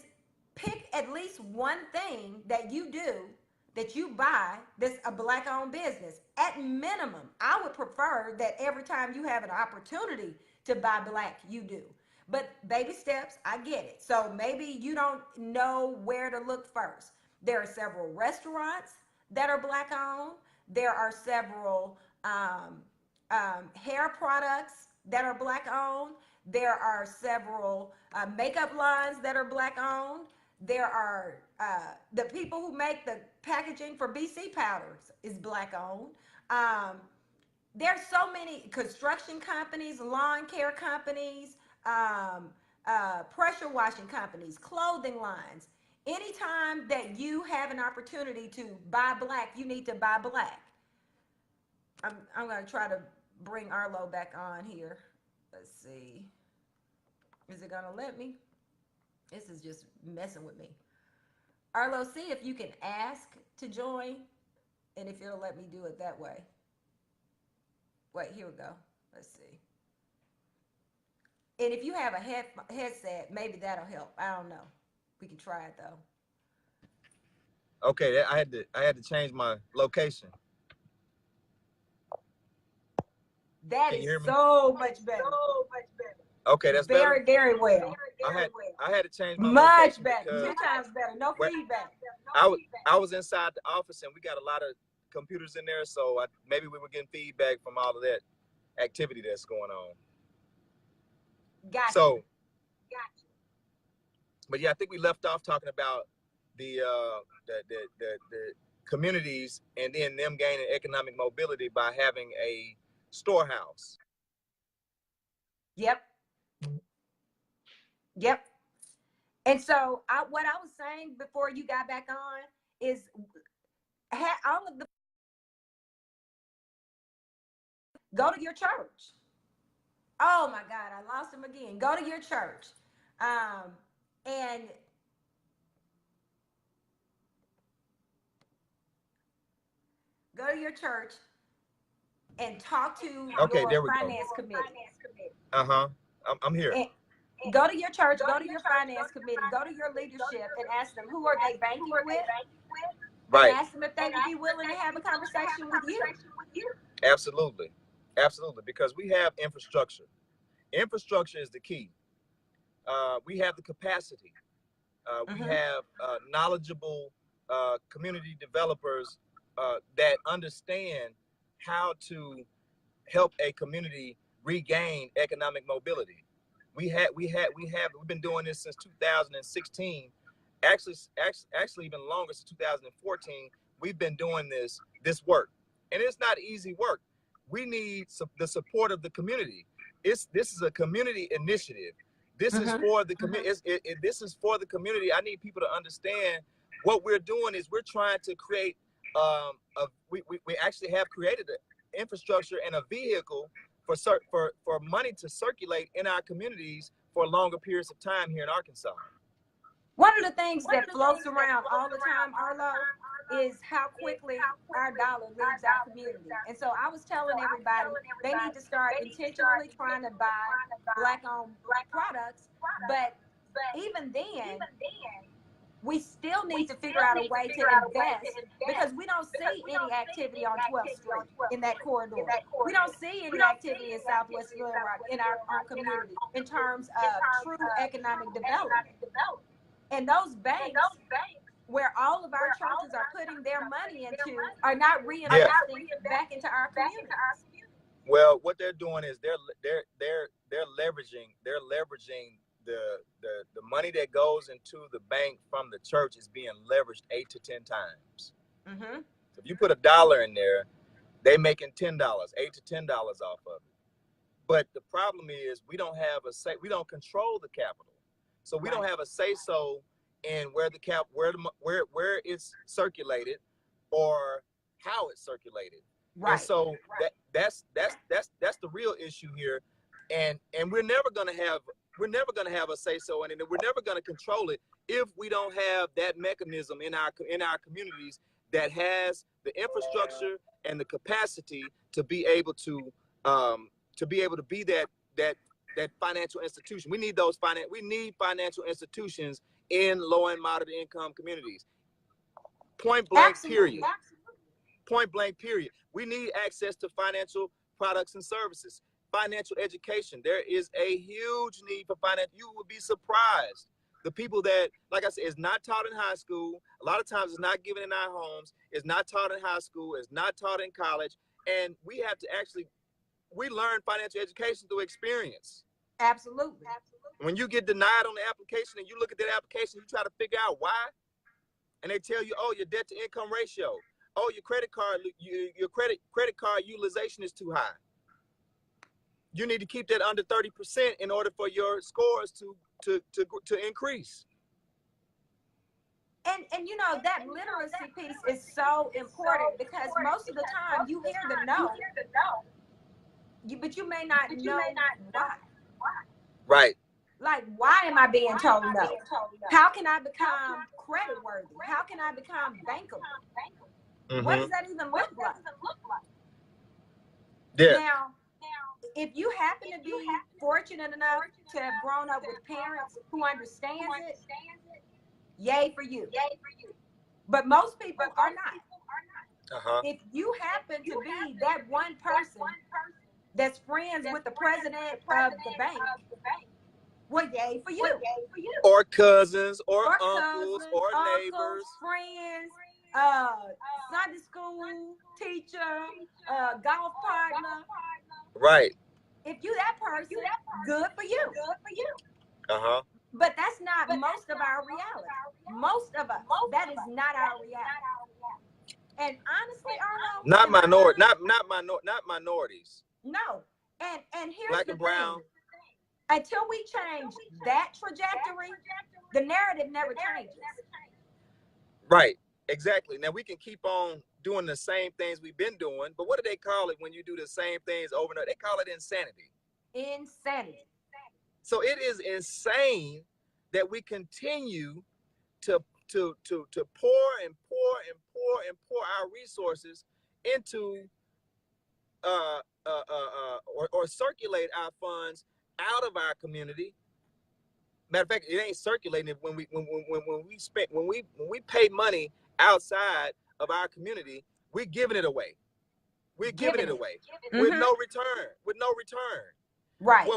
pick at least one thing that you do that you buy that's a black owned business. At minimum, I would prefer that every time you have an opportunity to buy black, you do. But baby steps, I get it. So maybe you don't know where to look first. There are several restaurants that are black owned. There are several hair products that are black owned. There are several makeup lines that are black owned. There are the people who make the packaging for BC powders is black owned. There's so many construction companies, lawn care companies, pressure washing companies, clothing lines. Anytime that you have an opportunity to buy black, you need to buy black. I'm going to try to bring Arlo back on here. Let's see. Is it going to let me? This is just messing with me. Arlo, see if you can ask to join and if it'll let me do it that way. Wait, here we go. Let's see. And if you have a headset, maybe that'll help. I don't know. We can try it though. Okay, I had to change my location. That is so much better. Okay, that's very, better. Very well. I had to change my much location better. 2 times better. No feedback. I was inside the office and we got a lot of computers in there, so maybe we were getting feedback from all of that activity that's going on. Gotcha. So, But yeah, I think we left off talking about the communities and then them gaining economic mobility by having a storehouse. Yep. Yep. And so what I was saying before you got back on is all of the go to your church. Oh my God, I lost him again. Go to your church. And go to your church and talk to your finance committee. I'm here. And go to your church, go to your finance committee, go to your leadership and ask them who are they banking with. Right. And ask them if they would be willing to have a conversation with you. Absolutely. Absolutely. Because we have infrastructure. Infrastructure is the key. We have the capacity. We have knowledgeable community developers that understand how to help a community regain economic mobility. We've been doing this since 2016. Actually even longer, since 2014. We've been doing this work, and it's not easy work. We need the support of the community. This is a community initiative. This is for the community. This is for the community. I need people to understand what we're doing is we're trying to create. We actually have created an infrastructure and a vehicle for money to circulate in our communities for longer periods of time here in Arkansas. One of the things that floats around all the time, Arlo, is how quickly our dollar leaves our community. And so I was telling everybody they need to start intentionally trying to buy Black-owned products. But even then, we still need to figure out a way to invest, because we don't see any activity on 12th Street in that corridor. We don't see any activity in Southwest Little Rock in our community in terms of true economic development. And those banks, where all of our churches are putting their money into, are not reinvesting back into our community. Well, what they're doing is they're leveraging the money that goes into the bank from the church is being leveraged 8 to 10 times. So if you put $1 in there, they making $10, $8 to $10 off of it. But the problem is we don't have we don't control the capital. So we don't have a say so in where where it's circulated or how it's circulated. Right. And so that's the real issue here. And we're never gonna have a say so in it. We're never gonna control it if we don't have that mechanism in our communities that has the infrastructure and the capacity to be able to be that financial institution. We need financial institutions in low and moderate income communities. Point blank. Absolutely. Period. Absolutely. Point blank period. We need access to financial products and services, financial education. There is a huge need for finance. You would be surprised. The people that, like I said, is not taught in high school. A lot of times it's not given in our homes. It's not taught in high school. It's not taught in college. And we have to we learn financial education through experience. Absolutely. When you get denied on the application and you look at that application, you try to figure out why. And they tell you, oh, your debt to income ratio. Oh, your credit card utilization is too high. You need to keep that under 30% in order for your scores to increase. And you know, that literacy piece is so important, because most of the time you hear the no, but you may not know why. Right. Like, why am I being told no? How can I become credit worthy? How can I become bankable? What does that even look like? Yeah. Now, if you happen to be fortunate enough to have grown up with parents who understand it, yay for you. But most people are not. If you happen to be that one person that's friends with the president of the bank, well, yay for you. Or cousins, or uncles, or neighbors, friends, Sunday school teacher, golf partner. Right. If you that person, good for you. But that's not most of our reality. Most of us, that is not our reality. And honestly, Arlo, Not minority, not minorities. no. And here's Black the and brown. thing. Until we change that trajectory, the narrative never changes. Right. Exactly. Now we can keep on doing the same things we've been doing, but what do they call it when you do the same things over and over? They call it insanity. Insanity. So it is insane that we continue to pour and pour and pour and pour our resources into or circulate our funds out of our community. Matter of fact, it ain't circulating when we pay money outside of our community, we're giving it away. We're giving it away with no return. With no return. Right.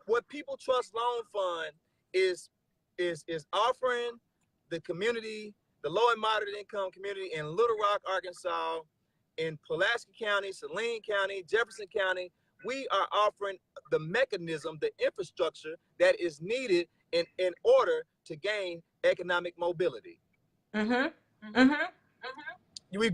What People Trust Loan Fund is offering the community, the low and moderate income community in Little Rock, Arkansas, in Pulaski County, Saline County, Jefferson County. We are offering the mechanism, the infrastructure that is needed in order to gain economic mobility. We've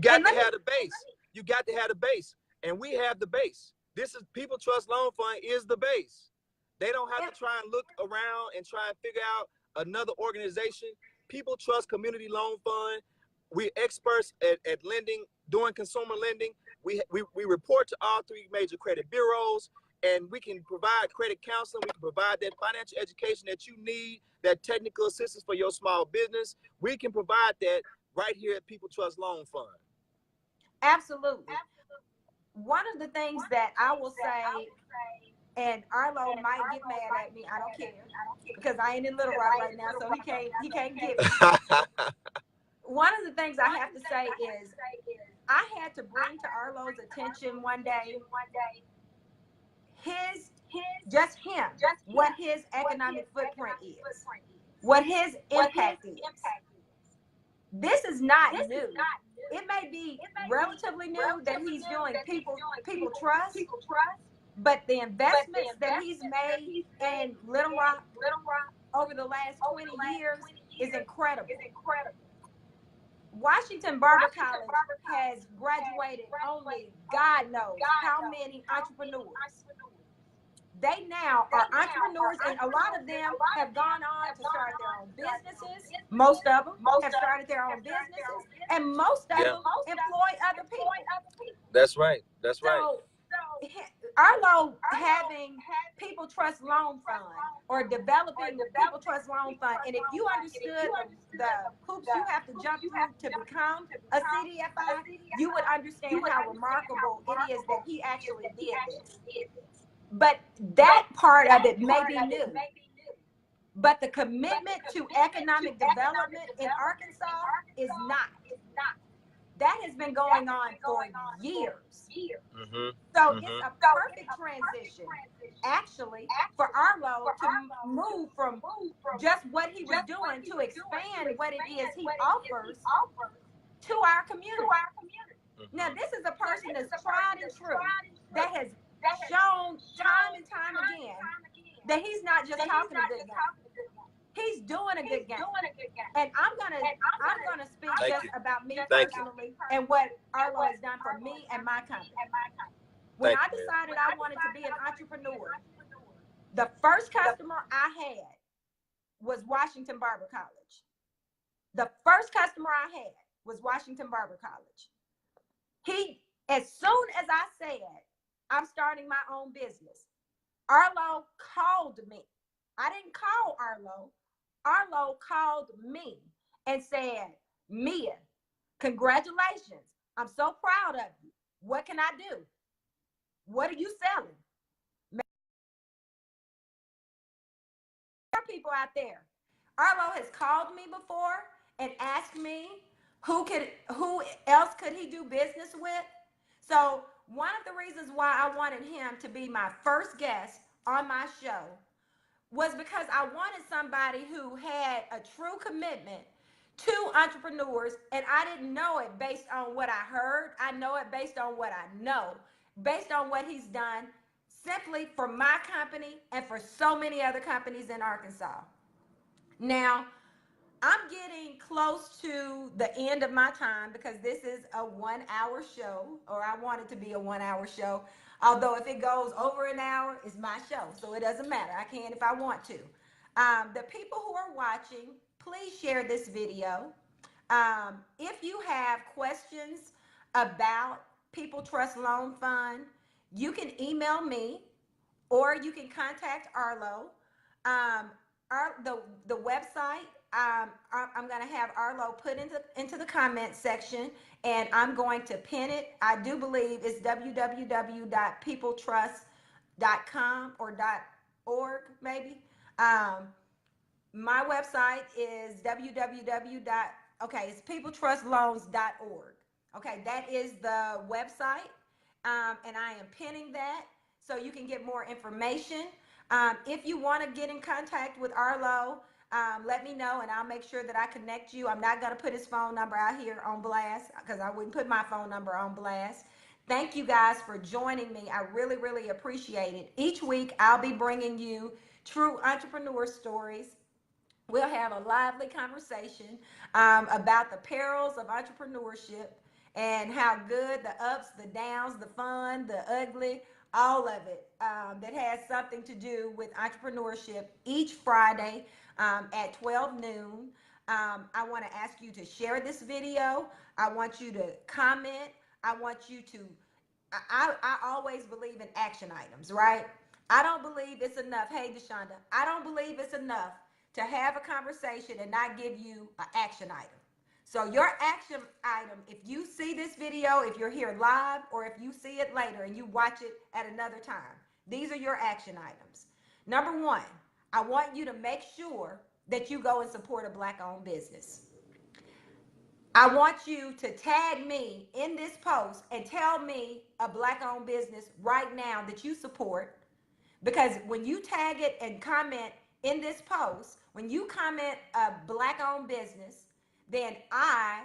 got to have the base. You got to have the base, and we have the base. This is People Trust Loan Fund is the base. They don't have to try and look around and try and figure out another organization. People Trust Community Loan Fund. We're experts at lending, doing consumer lending. We report to all three major credit bureaus, and we can provide credit counseling. We can provide that financial education that you need, that technical assistance for your small business. We can provide that right here at People Trust Loan Fund. Absolutely. One of the things that I will say, and Arlo might get mad at me, I don't care, because I ain't in Little Rock right now, so he can't get me. One of the things I have to say is I had to bring to Arlo's attention one day what his economic footprint is, what his impact is. This is not new. It may be relatively new that he's doing people trust, but the investments that he's made in Little Rock over the last 20 years is incredible. Washington Barber College has graduated only God knows how many entrepreneurs. They now are entrepreneurs, and a lot of them have gone on to start their own businesses. Most of them have started their own businesses, and most of them employ other people. That's right. That's right. Arlo having People Trust Loan Fund or developing the People Trust Loan Fund, and if you understood the hoops you have to jump through to become a CDFI, you would understand how remarkable it is that he actually did this. But that part of it may be new. But the commitment to economic development in Arkansas is not. That has been going on for years. So it's a perfect transition, actually, for Arlo to move from just what he was doing to expand what it is he offers to our community. Now, this is a person that's tried and true, that has shown time and time again that he's not just talking a good game. He's doing a good game. And I'm gonna speak just about me personally and what Arlo has done for me and my company. When I decided I wanted to be an entrepreneur, the first customer I had was Washington Barber College. The first customer I had was Washington Barber College. As soon as I said, I'm starting my own business, Arlo called me. I didn't call Arlo. Arlo called me and said, Mia, congratulations. I'm so proud of you. What can I do? What are you selling? There are people out there. Arlo has called me before and asked me who else could he do business with. So one of the reasons why I wanted him to be my first guest on my show was because I wanted somebody who had a true commitment to entrepreneurs, and I didn't know it based on what I heard. I know it based on what I know, based on what he's done simply for my company and for so many other companies in Arkansas. Now, I'm getting close to the end of my time because this is a 1 hour show, or I want it to be a 1 hour show. Although if it goes over an hour, it's my show, so it doesn't matter. I can if I want to. The people who are watching, please share this video. If you have questions about People Trust Loan Fund, you can email me or you can contact Arlo. Um, the website, I'm going to have Arlo put into the comment section, and I'm going to pin it. I do believe it's www.peopletrust.com or .org maybe. My website is okay, it's peopletrustloans.org. Okay, that is the website, and I am pinning that so you can get more information. If you want to get in contact with Arlo, let me know and I'll make sure that I connect you. I'm not going to put his phone number out here on blast because I wouldn't put my phone number on blast. Thank you guys for joining me. I really, really appreciate it. Each week, I'll be bringing you true entrepreneur stories. We'll have a lively conversation about the perils of entrepreneurship and how good, the ups, the downs, the fun, the ugly, all of it that has something to do with entrepreneurship each Friday at 12 noon. I want to ask you to share this video. I want you to comment. I want you to, I always believe in action items, right? I don't believe it's enough. Hey, Deshonda, I don't believe it's enough to have a conversation and not give you an action item. So your action item, if you see this video, if you're here live, or if you see it later and you watch it at another time, these are your action items. Number one, I want you to make sure that you go and support a Black-owned business. I want you to tag me in this post and tell me a Black-owned business right now that you support, because when you tag it and comment in this post, when you comment a Black-owned business, then I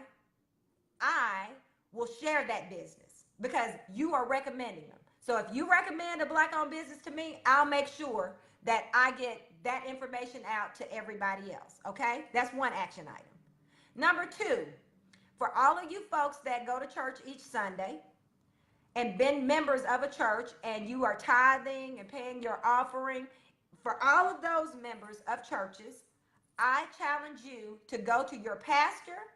will share that business because you are recommending them. So if you recommend a Black-owned business to me, I'll make sure that I get that information out to everybody else, okay? That's one action item. Number two, for all of you folks that go to church each Sunday and been members of a church and you are tithing and paying your offering, for all of those members of churches, I challenge you to go to your pastor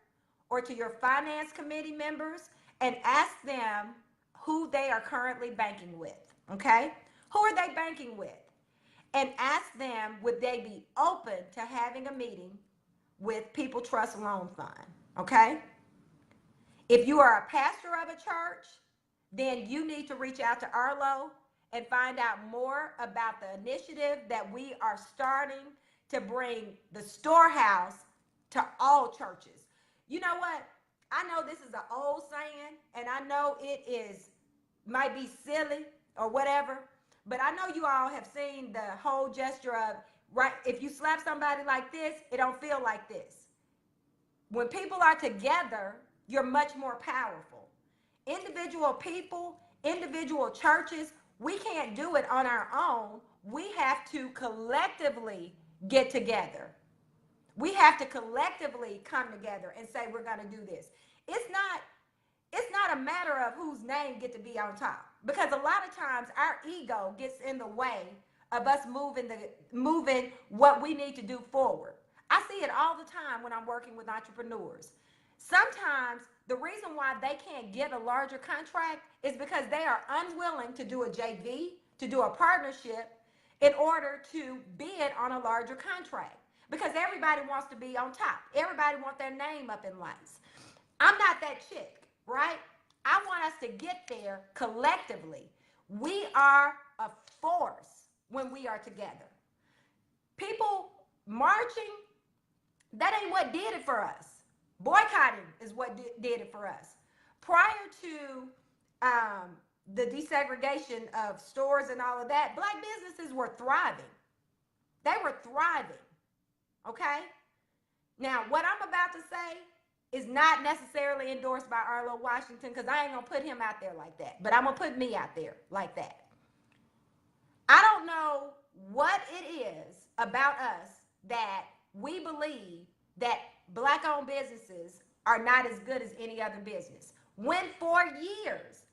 or to your finance committee members and ask them who they are currently banking with, okay? Who are they banking with? And ask them, would they be open to having a meeting with People Trust Loan Fund, okay? If you are a pastor of a church, then you need to reach out to Arlo and find out more about the initiative that we are starting to bring the storehouse to all churches. You know what? I know this is an old saying, and I know it might be silly or whatever, but I know you all have seen the whole gesture of, right, if you slap somebody like this, it don't feel like this. When people are together, you're much more powerful. Individual people, individual churches, we can't do it on our own. We have to collectively get together. We have to collectively come together and say we're going to do this. It's not a matter of whose name get to be on top, because a lot of times our ego gets in the way of us moving what we need to do forward. I see it all the time when I'm working with entrepreneurs. Sometimes the reason why they can't get a larger contract is because they are unwilling to do a JV, to do a partnership in order to bid on a larger contract, because everybody wants to be on top. Everybody wants their name up in lights. I'm not that chick, right? I want us to get there collectively. We are a force when we are together. People marching, that ain't what did it for us. Boycotting is what did it for us. Prior to the desegregation of stores and all of that, Black businesses were thriving. They were thriving, okay? Now, what I'm about to say is not necessarily endorsed by Arlo Washington, because I ain't going to put him out there like that, but I'm going to put me out there like that. I don't know what it is about us that we believe that Black-owned businesses are not as good as any other business. When for years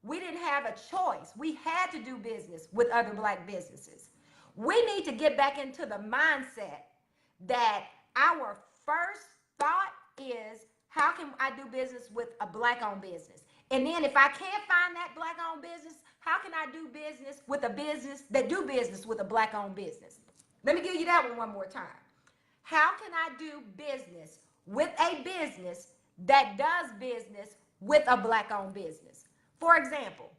we didn't have a choice, we had to do business with other Black businesses. We need to get back into the mindset that our first thought is, how can I do business with a Black-owned business? And then if I can't find that Black-owned business, how can I do business with a business that do business with a Black-owned business? Let me give you that one more time. How can I do business with a business that does business with a Black-owned business? For example,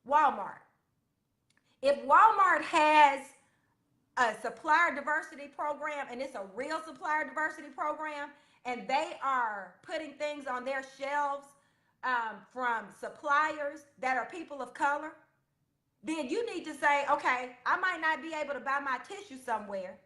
Walmart. If Walmart has a supplier diversity program, and it's a real supplier diversity program, and they are putting things on their shelves from suppliers that are people of color, then you need to say, okay, I might not be able to buy my tissue somewhere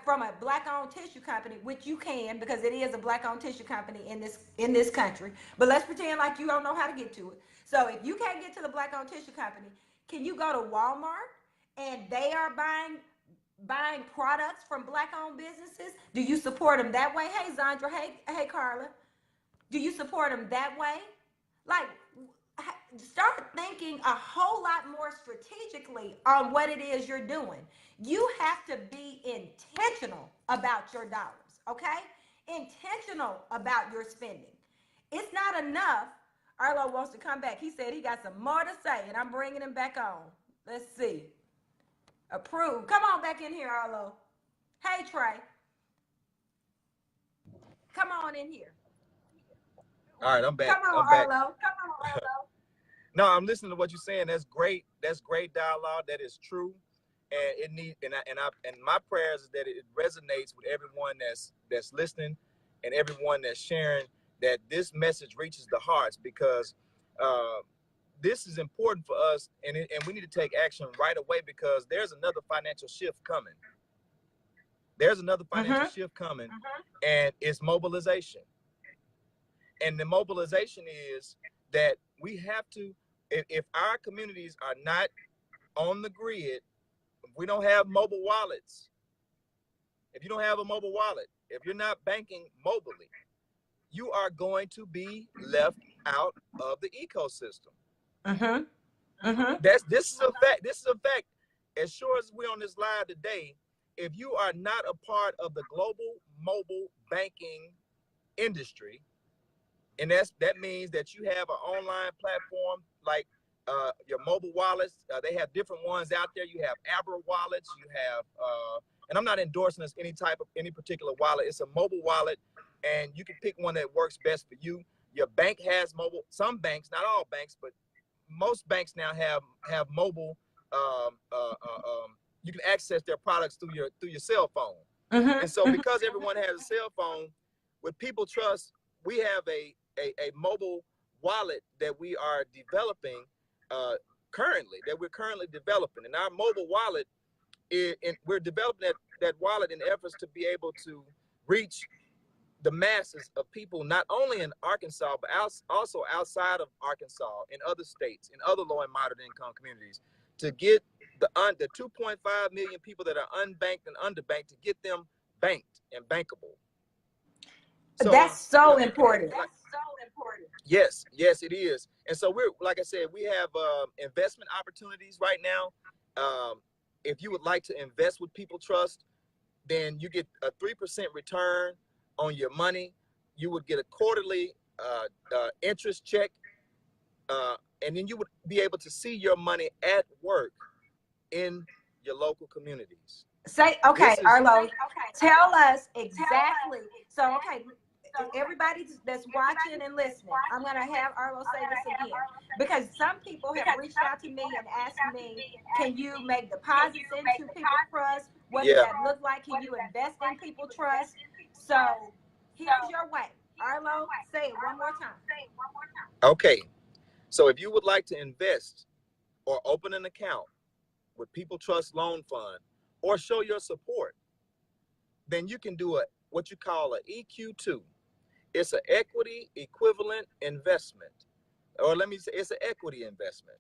from a Black-owned tissue company, which you can, because it is a Black-owned tissue company in this country. But let's pretend like you don't know how to get to it. So if you can't get to the Black-owned tissue company, can you go to Walmart and they are buying products from Black-owned businesses? Do you support them that way? Hey, Zandra. Hey, Carla. Do you support them that way? Like, start thinking a whole lot more strategically on what it is you're doing. You have to be intentional about your dollars, okay? Intentional about your spending. It's not enough. Arlo wants to come back. He said he got some more to say, and I'm bringing him back on. Let's see. Approved. Come on back in here, Arlo. Hey, Trey. Come on in here. All right, I'm back. Come on, I'm back. Arlo. Come on, Arlo. No, I'm listening to what you're saying. That's great. That's great dialogue. That is true, and it needs. And my prayers is that it resonates with everyone that's listening, and everyone that's sharing. That this message reaches the hearts, because this is important for us, and we need to take action right away, because there's another financial shift coming. There's another financial shift coming, and it's mobilization. And the mobilization is that we have to, if our communities are not on the grid, if we don't have mobile wallets, if you don't have a mobile wallet, if you're not banking mobilely, you are going to be left out of the ecosystem. This is a fact. This is a fact. As sure as we're on this live today, if you are not a part of the global mobile banking industry, and that means that you have an online platform like your mobile wallets. They have different ones out there. You have Abra wallets. You have, and I'm not endorsing this any particular wallet. It's a mobile wallet, and you can pick one that works best for you. Your bank has mobile. Some banks, not all banks, but most banks now have mobile. You can access their products through your cell phone. And so, because everyone has a cell phone, with People Trust, we have a mobile wallet that we are developing we're currently developing. And our mobile wallet, we're developing that wallet in efforts to be able to reach the masses of people, not only in Arkansas, but also outside of Arkansas, in other states, in other low and moderate income communities, to get the 2.5 million people that are unbanked and underbanked, to get them banked and bankable. So, that's so important. That's so important. Yes, it is. And so we're, like I said, we have investment opportunities right now. If you would like to invest with People Trust, then you get a 3% return on your money. You would get a quarterly interest check, and then you would be able to see your money at work in your local communities. Okay, Arlo, tell us exactly. So, okay, everybody that's watching and listening, I'm going to have Arlo say this again, because some people have reached out to me and asked me, can you make deposits into People Trust? What does that look like? Can you invest in People Trust? So here's your way. Arlo, say it one more time. Okay, so if you would like to invest or open an account with People Trust Loan Fund, or show your support, then you can do what you call an EQ2. It's an equity equivalent investment. or let me say, it's an equity investment.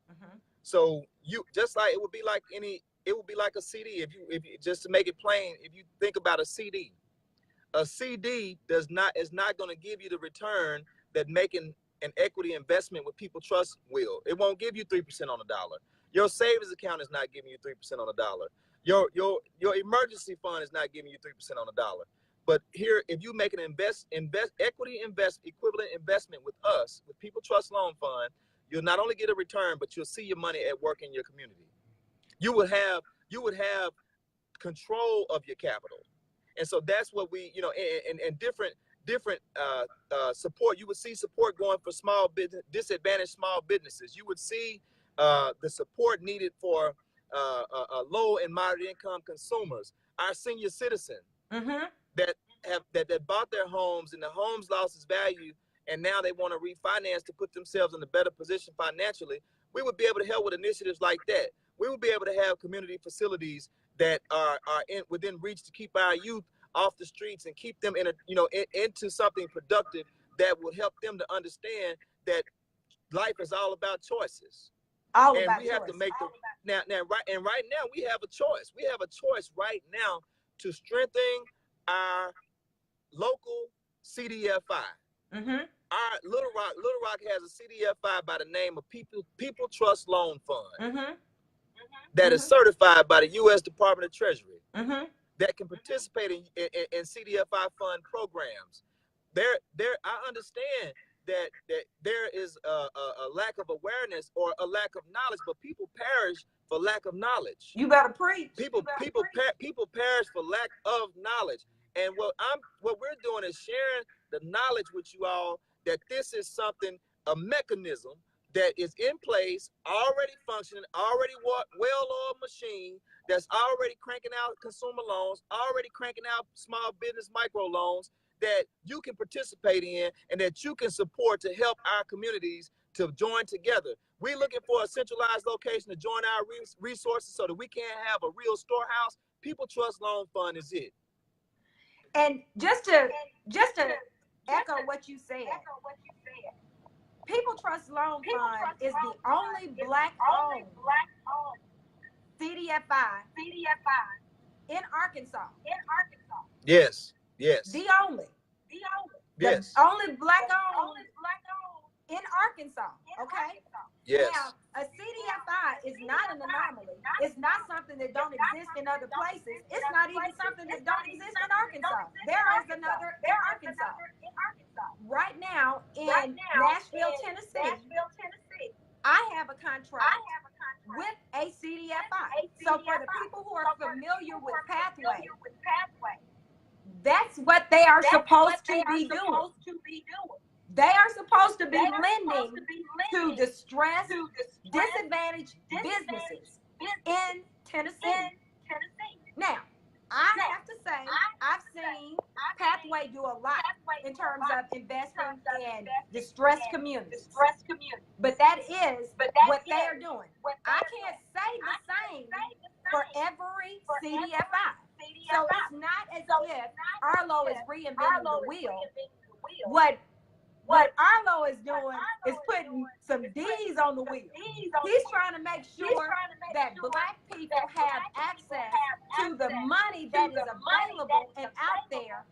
So you just like it would be like a CD. If you just to make it plain, if you think about a CD is not going to give you the return that making an equity investment with People Trust will. It won't give you 3% on the dollar. Your savings account is not giving you 3% on the dollar. Your emergency fund is not giving you 3% on the dollar. But here, if you make an equity equivalent investment with us, with People Trust Loan Fund, you'll not only get a return, but you'll see your money at work in your community. You would have control of your capital. And so that's what we, and different support. You would see support going for small business, disadvantaged small businesses. You would see the support needed for low and moderate income consumers, our senior citizens that bought their homes and the homes lost its value, and now they want to refinance to put themselves in a better position financially. We would be able to help with initiatives like that. We would be able to have community facilities that are within reach to keep our youth off the streets and keep them into something productive that will help them to understand that life is all about choices. We have to make right now we have a choice. We have a choice right now to strengthen our local CDFI. Our Little Rock has a CDFI by the name of People Trust Loan Fund that is certified by the U.S. Department of Treasury that can participate in CDFI fund programs. I understand that there is a lack of awareness or a lack of knowledge, but people perish for lack of knowledge. You better preach. People perish for lack of knowledge. And what we're doing is sharing the knowledge with you all that this is something, a mechanism that is in place, already functioning, already well-oiled machine that's already cranking out consumer loans, already cranking out small business micro loans that you can participate in and that you can support to help our communities to join together. We're looking for a centralized location to join our resources so that we can have a real storehouse. People Trust Loan Fund is it. And just to echo what you said, People Trust Loan Fund is the only Black-owned CDFI in Arkansas. Yes. The only. Yes. The only Black-owned in Arkansas. Okay. Yes. Now, a CDFI is not an anomaly. It's not something that don't exist in other places. It's not even something that don't exist in Arkansas. There is another in Arkansas. Right now in Nashville, Tennessee, I have a contract with a CDFI. So for the people who are familiar with Pathway, that's what they are supposed to be doing. They are supposed to be lending to distressed, disadvantaged businesses in Tennessee. Now, I have to say, I've seen Pathway do a lot in terms of investing in distressed communities. But that is what they are doing. I can't say the same for every CDFI. So it's not as if Arlo is reinventing the wheel. What Arlo is doing is putting some D's on the wheel. He's trying to make sure that Black people have access to the money that is available and out there.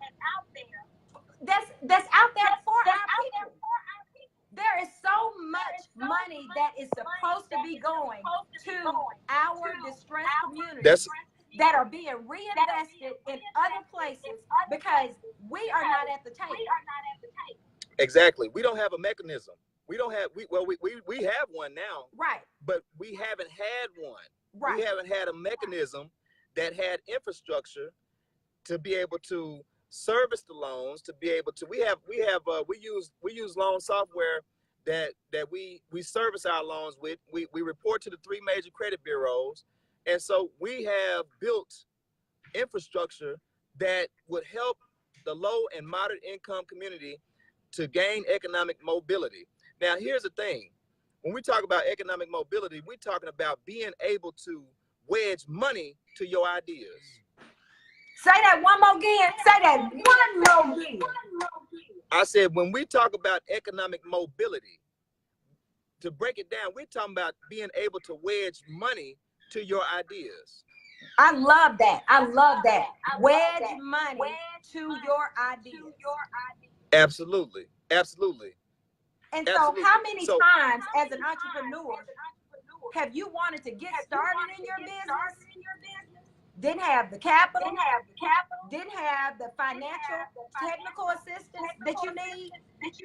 That's out there for our people. There is so much money that is supposed to be going to our distressed communities that are being reinvested in other places because we are not at the table. Exactly. We don't have a mechanism. We have one now. Right. But we haven't had one. Right. We haven't had a mechanism that had infrastructure to be able to service the loans, to be able to we use loan software that we service our loans with. We report to the 3 major credit bureaus. And so we have built infrastructure that would help the low and moderate income community to gain economic mobility. Now, here's the thing. When we talk about economic mobility, we're talking about being able to wedge money to your ideas. Say that one more again. Say that one more again. I said, when we talk about economic mobility, to break it down, we're talking about being able to wedge money to your ideas. I love that. I love that. Wedge money to your ideas. Absolutely. Absolutely. And so how many times as an entrepreneur have you wanted to get started in your business, didn't have the capital, didn't have the financial technical assistance that you need,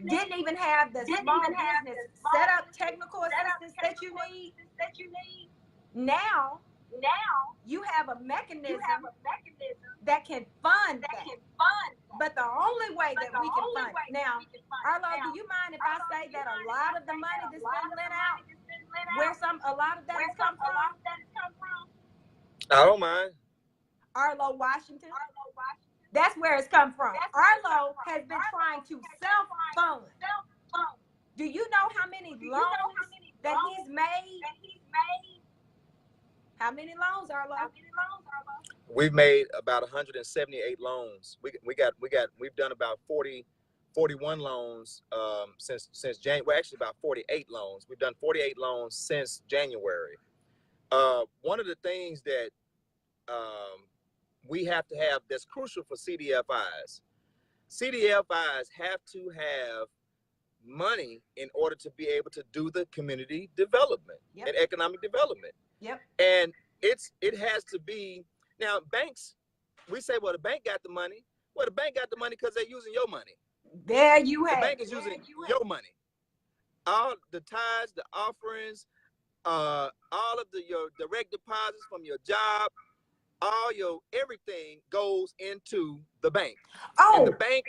didn't even have the small business setup technical assistance that you need? Now you have a mechanism that can fund that. But the only way that we can fund it. Now, Arlo, do you mind if I say that a lot of the money that's been lent out, where a lot of that has come from? I don't mind. Arlo, Washington. That's where it's come from. Arlo has been trying to self-fund. Do you know how many loans that he's made? How many loans, Arlo? We've made about 178 loans. We've done about 41 loans since January. Well, actually about 48 loans. We've done 48 loans since January. One of the things that we have to have that's crucial for CDFIs. CDFIs have to have money in order to be able to do the community development and economic development. And it has to be, now banks, we say, well, the bank got the money. Well, the bank got the money because they're using your money. There you have. The bank is using your money. All the tithes, the offerings, all of your direct deposits from your job, all your everything goes into the bank. And the bank.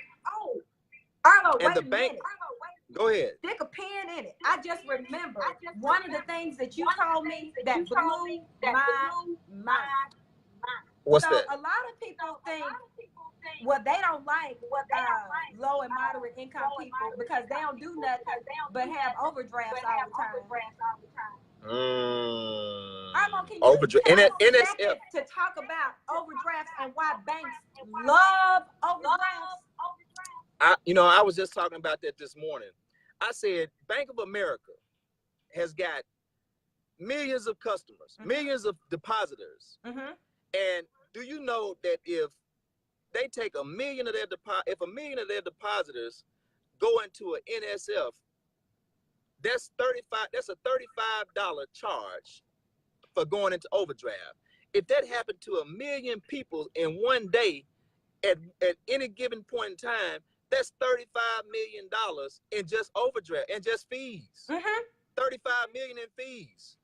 Arlo, and wait the a bank. minute. Go ahead. Stick a pin in it. I just remember one of the things that you told me that blew my mind. What's that? A lot of people think, well, they don't like low and moderate income people because they don't do nothing but have overdrafts all the time. Arlo, can you take a second to talk about overdrafts and why banks love overdrafts? I was just talking about that this morning. I said Bank of America has got millions of customers, millions of depositors. And do you know that if they take a million of their depositors go into an NSF, that's a $35 charge for going into overdraft. If that happened to 1 million people in one day at any given point in time, that's $35 million in just overdraft and just fees. 35 million in fees.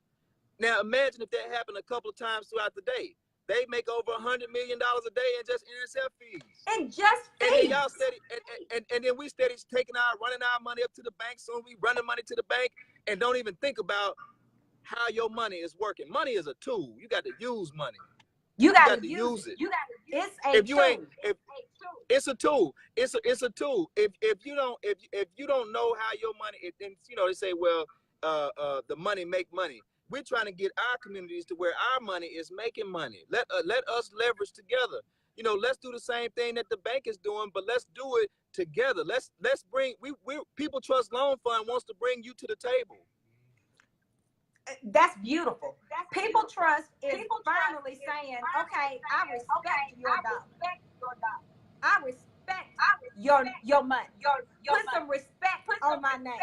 Now imagine if that happened a couple of times throughout the day. They make over $100 million a day in just NSF fees. And just fees. And then y'all steady, and then we steady running our money up to the bank. So we running money to the bank and don't even think about how your money is working. Money is a tool. You got to use money. You got to use it. It's a tool. It's a tool. It's a tool. If you don't know how your money, and they say, well, the money make money. We're trying to get our communities to where our money is making money. Let us leverage together. Let's do the same thing that the bank is doing, but let's do it together. Let's bring People Trust Loan Fund wants to bring you to the table. That's beautiful. People Trust is finally saying, okay, I respect your dollar. I respect your money. Put some respect on my name.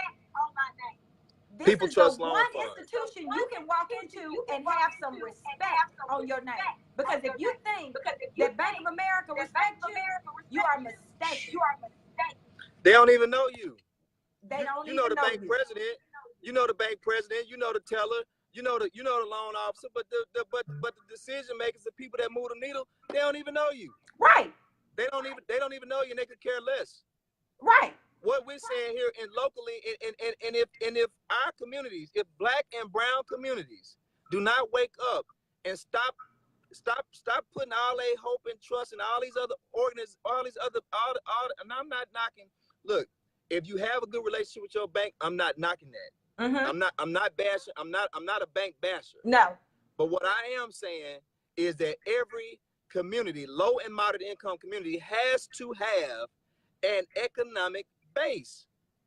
This People is Trust the Loan one Fund. institution you can walk into and have some respect on your name. Because if you think that Bank of America respects you are mistaken. They don't even know you. They don't even know the know bank you. president. You know the bank president. You know the teller. You know the loan officer. But the decision makers, the people that move the needle, they don't even know you. Right. They don't even know you, and they could care less. Right. What we're saying here and locally, and if our communities, if Black and brown communities do not wake up and stop putting all their hope and trust in all these other and I'm not knocking. Look, if you have a good relationship with your bank, I'm not knocking that. I'm not bashing. I'm not a bank basher. No. But what I am saying is that every community, low and moderate income community, has to have an economic base.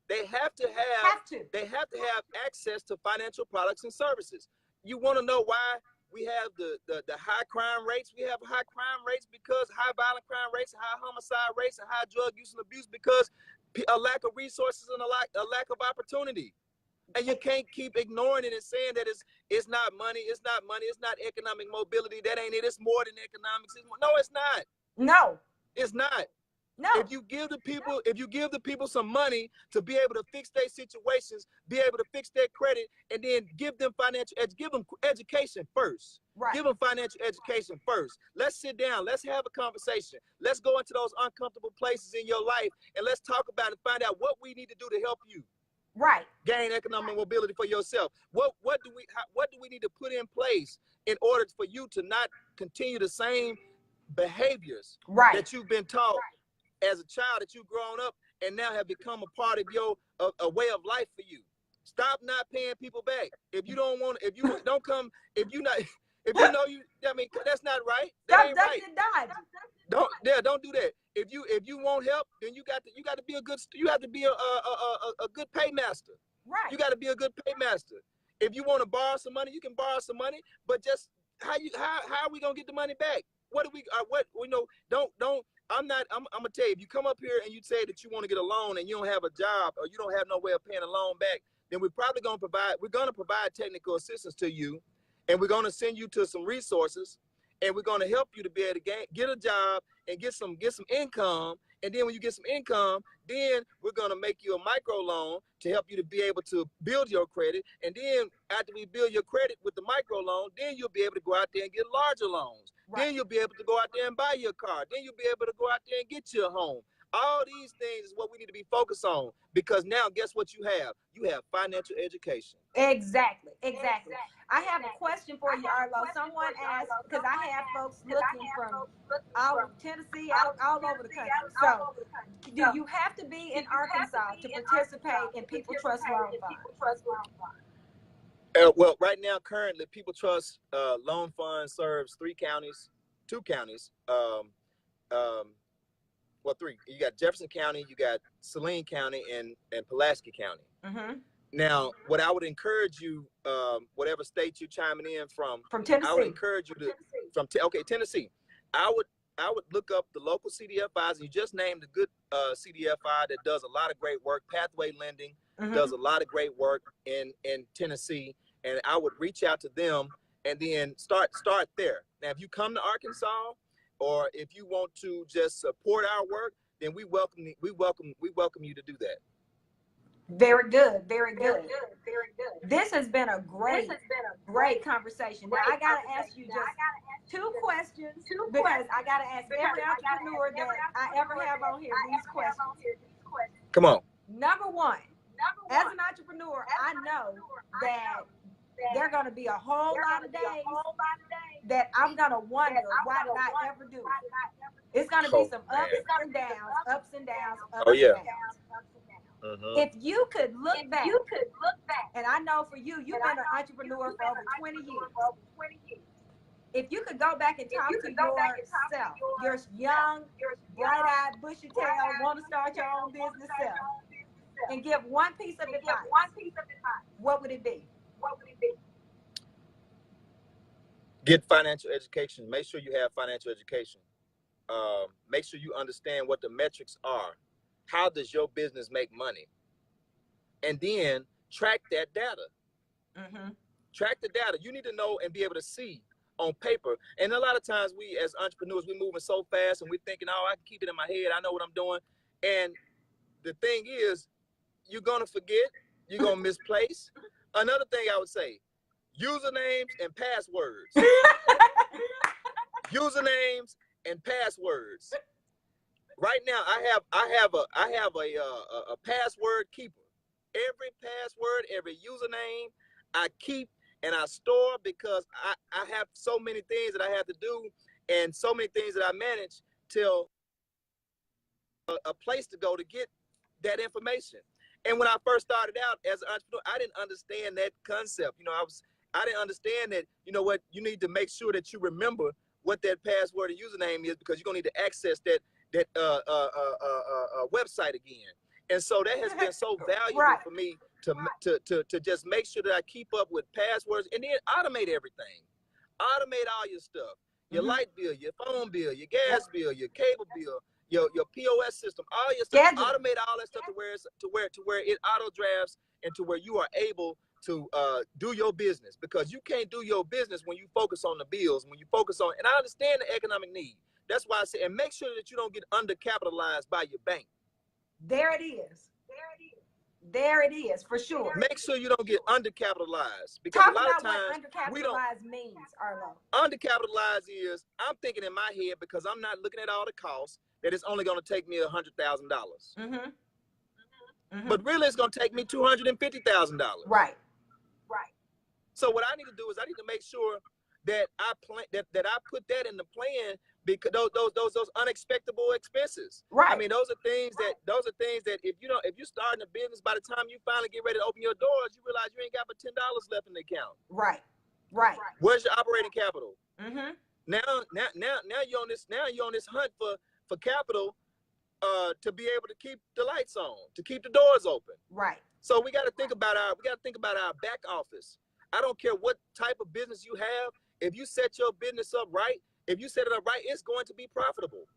They have to have access to financial products and services. You want to know why we have the high crime rates? We have high crime rates because high violent crime rates, high homicide rates, and high drug use and abuse because a lack of resources and a lack of opportunity. And you can't keep ignoring it and saying that it's not money, it's not economic mobility. That ain't it. It's more than economics. No, it's not. No, it's not. No. If you give the people some money to be able to fix their situations, be able to fix their credit, and then give them education first. Right. Give them financial education first. Let's sit down. Let's have a conversation. Let's go into those uncomfortable places in your life and let's talk about and find out what we need to do to help you. Right. Gain economic mobility for yourself. What do we need to put in place in order for you to not continue the same behaviors that you've been taught as a child, that you've grown up and now have become a part of your a way of life for you? Stop not paying people back. If you don't want, if you don't come, if you know that's not right. That ain't right. Don't do that. If you want help, then you got to be a good good paymaster. Right. You got to be a good paymaster. If you want to borrow some money, you can borrow some money, but just how are we gonna get the money back? I'm gonna tell you, if you come up here and you say that you want to get a loan and you don't have a job or you don't have no way of paying a loan back, then we're gonna provide technical assistance to you, and we're gonna send you to some resources, and we're gonna help you to be able to get a job and get some income. And then when you get some income, then we're gonna make you a micro loan to help you to be able to build your credit. And then after we build your credit with the micro loan, then you'll be able to go out there and get larger loans. Right. Then you'll be able to go out there and buy your car. Then you'll be able to go out there and get your home. All these things is what we need to be focused on, because now guess what you have? You have financial education. Exactly. I have a question for you, Arlo. Someone asked, because I have folks looking from all of Tennessee, all over the country. So, do you have to be in Arkansas to participate in People Trust Loan Fund? Well, right now, currently, People Trust Loan Fund serves two counties. Well, three. You got Jefferson County, you got Saline County, and Pulaski County. Mm-hmm. Now, what I would encourage you, whatever state you're chiming in from Tennessee. I would encourage you to Tennessee. I would look up the local CDFIs, and you just named a good CDFI that does a lot of great work. Pathway Lending does a lot of great work in Tennessee, and I would reach out to them and then start there. Now, if you come to Arkansas, or if you want to just support our work, then we welcome you to do that. Very good. This has been a great conversation. Now I gotta ask you just two questions, because I gotta ask every entrepreneur that I ever have on here these questions. Come on. Number one, as an entrepreneur, I know that there are going to be a whole lot of days that I'm going to wonder, why did I ever do it? It's going to be some ups and downs. Mm-hmm. If you could look back, and I know for you, you've been an entrepreneur for over 20 years. If you could go back and talk to yourself, your young, bright-eyed, bushy-tailed, want to start your own business self, and give one piece of advice, what would it be? Get financial education. Make sure you have financial education. Make sure you understand what the metrics are. How does your business make money? And then track that data. Mm-hmm. Track the data. You need to know and be able to see on paper. And a lot of times we as entrepreneurs, we're moving so fast and we're thinking, oh, I can keep it in my head. I know what I'm doing. And the thing is, you're going to forget. You're going to misplace. Another thing I would say, usernames and passwords. Usernames and passwords. Right now, I have a password keeper. Every password, every username, I keep and I store, because I have so many things that I have to do and so many things that I manage till a place to go to get that information. And when I first started out as an entrepreneur, I didn't understand that concept. I didn't understand that, you need to make sure that you remember what that password and username is, because you're going to need to access that website again. And so that has been so valuable Right. for me to just make sure that I keep up with passwords and then automate everything. Automate all your stuff, your light bill, your phone bill, your gas bill, your cable bill, your POS system, all your stuff. Automate all that stuff to where it auto drafts and to where you are able to do your business, because you can't do your business when you focus on the bills, when you focus on, and I understand the economic need. That's why I say, and make sure that you don't get undercapitalized by your bank. There it is. There it is, for sure. Make sure you don't get undercapitalized, because a lot of times we don't. Undercapitalized means, Arlo. Undercapitalized is, I'm thinking in my head, because I'm not looking at all the costs, that it's only going to take me $100,000. But really, it's going to take me $250,000. Right. So what I need to do is I need to make sure that I plan that I put that in the plan, because those unexpected expenses. Right. I mean, those are things that if you're starting a business, by the time you finally get ready to open your doors, you realize you ain't got but $10 left in the account. Right. Where's your operating capital? Now you're on this hunt for capital to be able to keep the lights on, to keep the doors open. Right. So we got to think about our back office. I don't care what type of business you have. If you set your business up right, it's going to be profitable.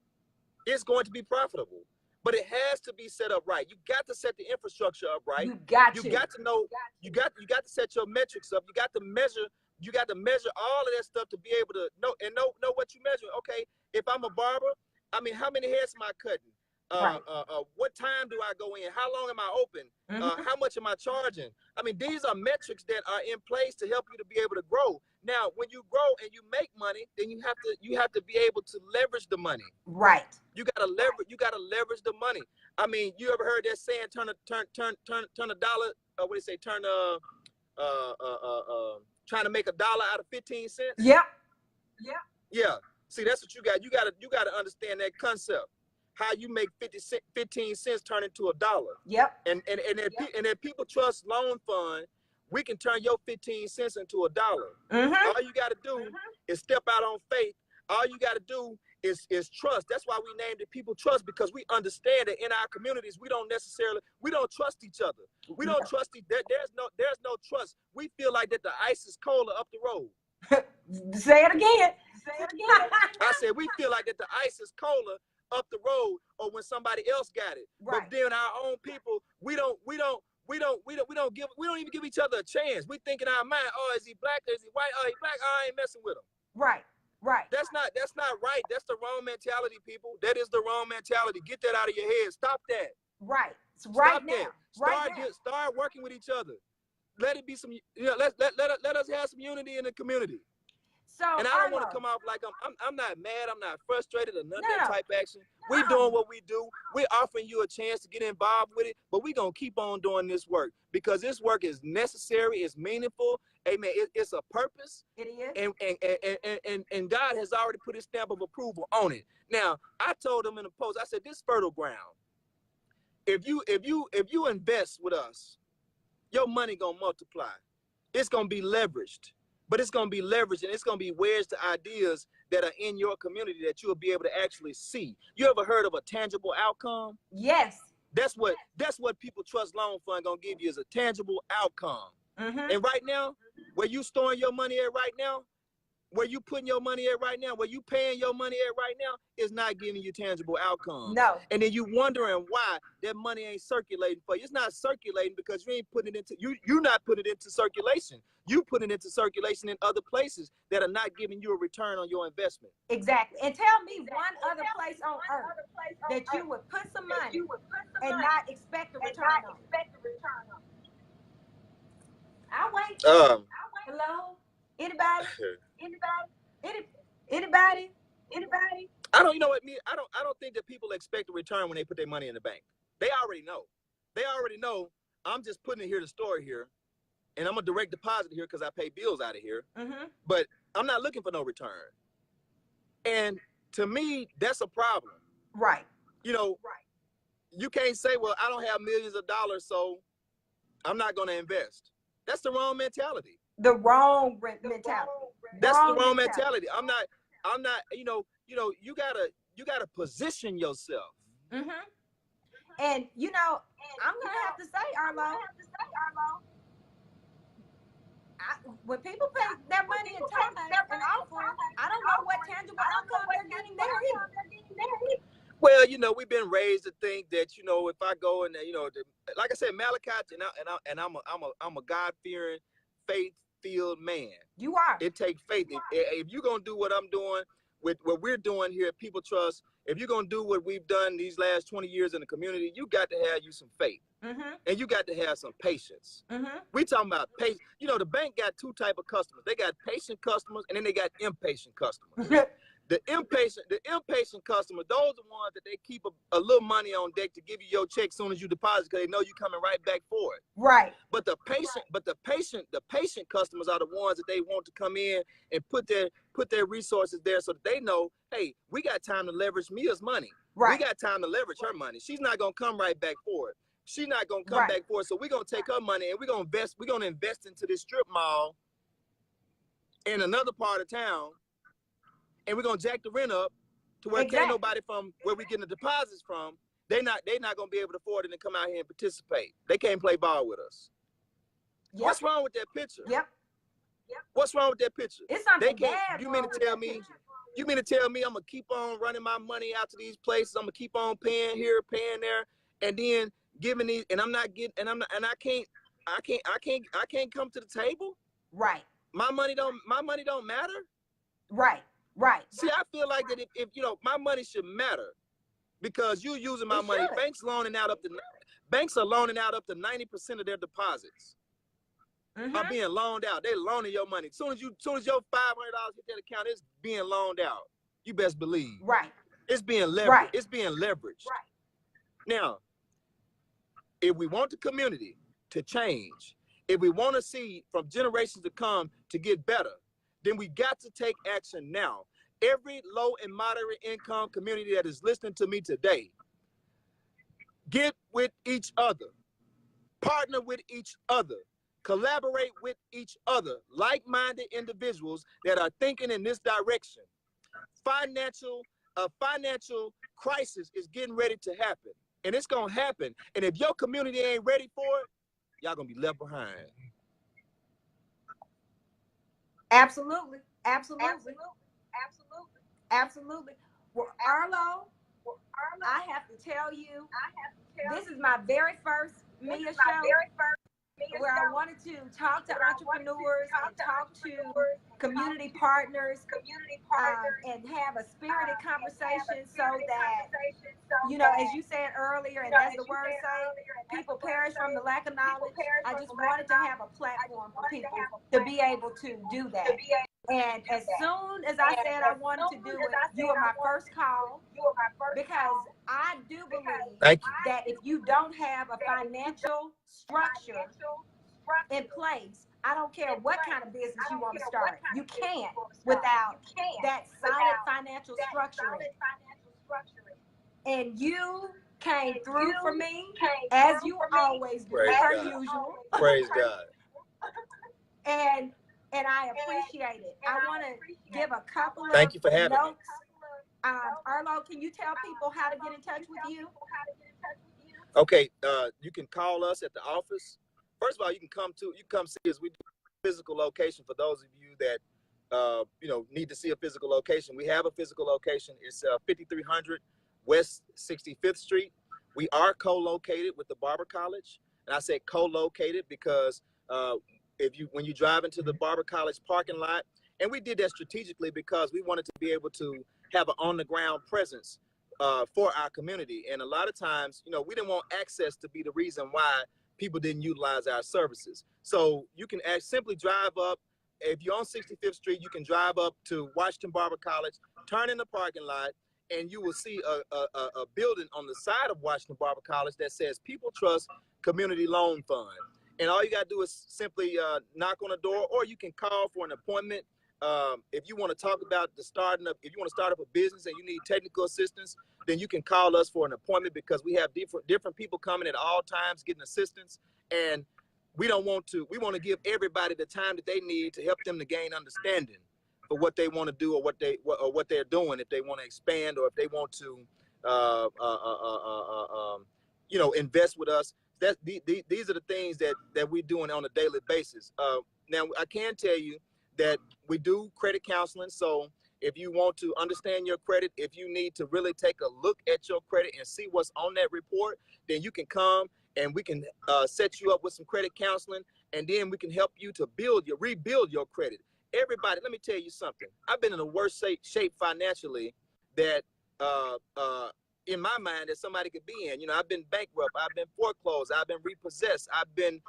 It's going to be profitable. But it has to be set up right. You got to set the infrastructure up right. You got to know. You got to set your metrics up. You got to measure all of that stuff to be able to know what you measure. Okay, if I'm a barber, I mean, how many hairs am I cutting? What time do I go in? How long am I open? How much am I charging? I mean, these are metrics that are in place to help you to be able to grow. Now, when you grow and you make money, then you have to be able to leverage the money. Right. You gotta leverage the money. I mean, you ever heard that saying, turn a dollar, what do you say, trying to make $1 out of 15 cents? Yep. Yeah. See, that's what you got. You gotta understand that concept. How you make 15 cents turn into $1. Yep. And if people trust loan fund, we can turn your 15 cents into $1. All you got to do is step out on faith. All you got to do is trust. That's why we named it People Trust, because we understand that in our communities we don't trust each other. We don't trust there's no trust. We feel like that the ice is colder up the road. Say it again. I said we feel like that the ice is colder up the road, or when somebody else got it. Right. But then our own people, we don't even give each other a chance. We think in our mind, oh, is he black? Is he white? Oh, he black? Oh, I ain't messing with him. Right. That's not right. That's the wrong mentality, people. That is the wrong mentality. Get that out of your head. Stop that. Right. Start working with each other. Let it be some. Let us have some unity in the community. So, and I don't want to come off like I'm not mad, I'm not frustrated or none of that type of action. We doing what we do. We're offering you a chance to get involved with it, but we're going to keep on doing this work, because this work is necessary, it's meaningful. Amen. It's a purpose. It is. And God has already put his stamp of approval on it. Now, I told him in the post, I said, this fertile ground, if you invest with us, your money going to multiply. It's going to be leveraged. But it's going to be leveraged, and it's going to be wedged to ideas that are in your community that you'll be able to actually see. You ever heard of a tangible outcome? Yes. That's what People Trust Loan Fund going to give you, is a tangible outcome. And right now, where you storing your money at right now, where you putting your money at right now, where you paying your money at right now, is not giving you tangible outcomes. No. And then you wondering why that money ain't circulating for you. It's not circulating because you ain't putting it into you're not putting it into circulation. You put it into circulation in other places that are not giving you a return on your investment. Exactly. And tell me one other place on earth that you would put some money and not expect a return on. I'll wait. Hello? Anybody? Anybody? I don't, you know what, me, I don't think that people expect a return when they put their money in the bank. They already know. I'm just putting it here to store here, and I'm a direct deposit here because I pay bills out of here. But I'm not looking for no return. And to me, that's a problem. Right. You know, you can't say, well, I don't have millions of dollars, so I'm not going to invest. That's the wrong mentality. The wrong mentality. That's the wrong mentality. I'm not, you gotta position yourself. And you know, I'm gonna have to say, Arlo, when people pay their money in tithes and offering, I don't know what tangible outcome they're getting there either. Well, you know, we've been raised to think that, you know, if I go and, you know, like I said, Malachi, I'm a God-fearing, faith-filled man. You are. It takes faith. If you're gonna do what I'm doing, with what we're doing here at People Trust, if you're gonna do what we've done these last 20 years in the community, you got to have you some faith, and you got to have some patience. We talking about patience. You know, the bank got two type of customers. They got patient customers, and then they got impatient customers. The impatient customer, those are the ones that they keep a little money on deck to give you your check as soon as you deposit, because they know you coming right back for it. Right. But the patient customers are the ones that they want to come in and put their resources there, so that they know, hey, we got time to leverage Mia's money. Right. We got time to leverage her money. She's not gonna come right back for it. She's not gonna come back for it. So we're gonna take her money and we're gonna invest into this strip mall in another part of town. And we're gonna jack the rent up to where can't nobody from where we getting the deposits from. They're not gonna be able to afford it and come out here and participate. They can't play ball with us. Yep. What's wrong with that picture? Yep. What's wrong with that picture? It's something bad. You mean to tell me? You mean to tell me I'm gonna keep on running my money out to these places? I'm gonna keep on paying here, paying there, and then giving these, and I'm not getting, and I can't come to the table. Right. My money don't matter. Right. Right. See, I feel like that if you know, my money should matter, because you're using my money. Banks are loaning out up to 90% of their deposits are being loaned out. They're loaning your money. As soon as your $500 hit that account, it's being loaned out. You best believe. Right. It's being leveraged. Right. It's being leveraged. Right. Now, if we want the community to change, if we want to see from generations to come to get better, then we got to take action now. Every low and moderate income community that is listening to me today, get with each other, partner with each other, collaborate with each other, like-minded individuals that are thinking in this direction. A financial crisis is getting ready to happen, and it's gonna happen. And if your community ain't ready for it, y'all gonna be left behind. Absolutely. Well, Arlo, I have to tell you, this is my very first Mia show, where I wanted to talk to entrepreneurs and talk to community partners and have a spirited conversation, so that, you know, as you said earlier, and as the word say, people perish from the lack of knowledge. I just wanted to have a platform for people to be able to do that. And as soon as I said I wanted to do it, you were my first call, because I do believe that if you don't have a financial structure in place, I don't care what kind of business you want to start, you can't without that solid financial structure. And you came through for me, as you always do, per usual. Praise God. And I appreciate it. I want to give a couple of Thank you for having me. notes. Arlo, can you tell people how to get in touch with you? Okay, you can call us at the office. First of all, you can come see us. We do a physical location for those of you that you know, need to see a physical location. We have a physical location. It's 5300 West 65th Street. We are co-located with the Barber College, and I say co-located because when you drive into the Barber College parking lot, and we did that strategically because we wanted to be able to have an on-the-ground presence for our community. And a lot of times, you know, we didn't want access to be the reason why people didn't utilize our services. So you can simply drive up. If you're on 65th Street, you can drive up to Washington Barber College, turn in the parking lot, and you will see a building on the side of Washington Barber College that says People Trust Community Loan Fund. And all you got to do is simply knock on the door, or you can call for an appointment. If you want to talk about if you want to start up a business and you need technical assistance, then you can call us for an appointment, because we have different people coming at all times getting assistance. And we want to give everybody the time that they need to help them to gain understanding for what they want to do, or what they're doing, if they want to expand, or if they want to invest with us. These are the things that we're doing on a daily basis. Now, I can tell you that we do credit counseling. So if you want to understand your credit, if you need to really take a look at your credit and see what's on that report, then you can come and we can set you up with some credit counseling, and then we can help you to rebuild your credit. Everybody, let me tell you something. I've been in the worst shape financially that in my mind that somebody could be in. I've been bankrupt, I've been foreclosed, I've been repossessed, I've been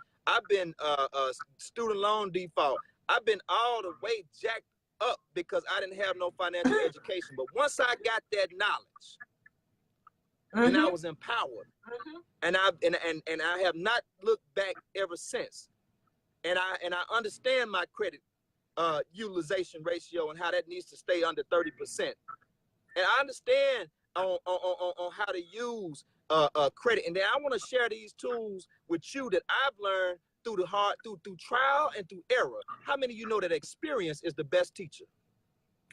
student loan default. I've been all the way jacked up because I didn't have no financial education. But once I got that knowledge, and I was empowered, and I have not looked back ever since. And I understand my credit utilization ratio and how that needs to stay under 30%. And I understand on how to use credit. And then I want to share these tools with you that I've learned through through trial and through error. How many of you know that experience is the best teacher?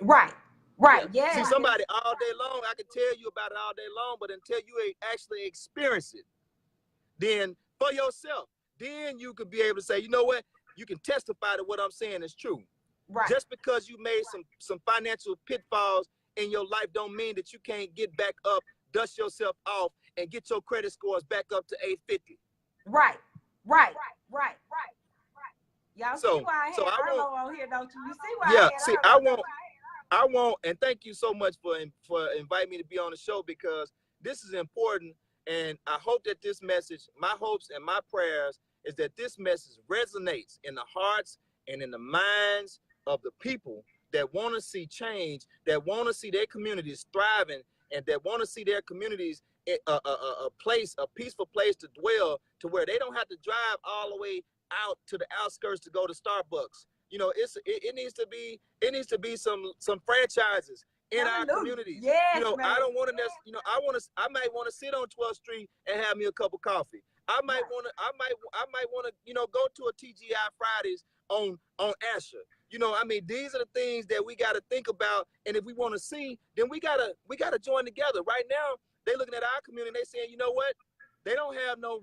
Right. Yeah. See, somebody all day long, I can tell you about it all day long, but until you actually experience it, then for yourself, then you could be able to say, you know what? You can testify that what I'm saying is true. Right. Just because you made some financial pitfalls in your life don't mean that you can't get back up, dust yourself off, and get your credit scores back up to 850. Right. Y'all see why I had Arlo on here, don't you? You see why I had Arlo? I want, and thank you so much for inviting me to be on the show, because this is important. And I hope that this message, my hopes and my prayers is that this message resonates in the hearts and in the minds of the people that want to see change, that want to see their communities thriving, and that want to see their communities a peaceful place to dwell, to where they don't have to drive all the way out to the outskirts to go to Starbucks. It needs to be some franchises in our communities. Yes, I don't want to I might want to sit on 12th Street and have me a cup of coffee. I might want to go to a TGI Fridays on Asher. These are the things that we got to think about, and if we want to see, then we gotta join together. Right now, they looking at our community and they saying, you know what? They don't have no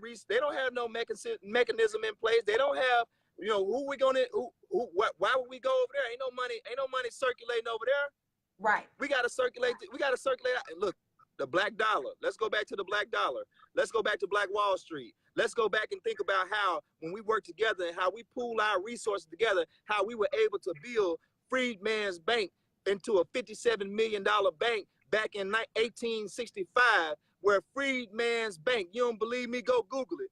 mechanism in place. They don't have, why would we go over there? Ain't no money circulating over there. Right. We gotta circulate. Look, the black dollar. Let's go back to the black dollar. Let's go back to Black Wall Street. Let's go back and think about how, when we work together and how we pool our resources together, how we were able to build Freedman's Bank into a $57 million bank back in 1865, where Freedman's Bank, you don't believe me, go Google it,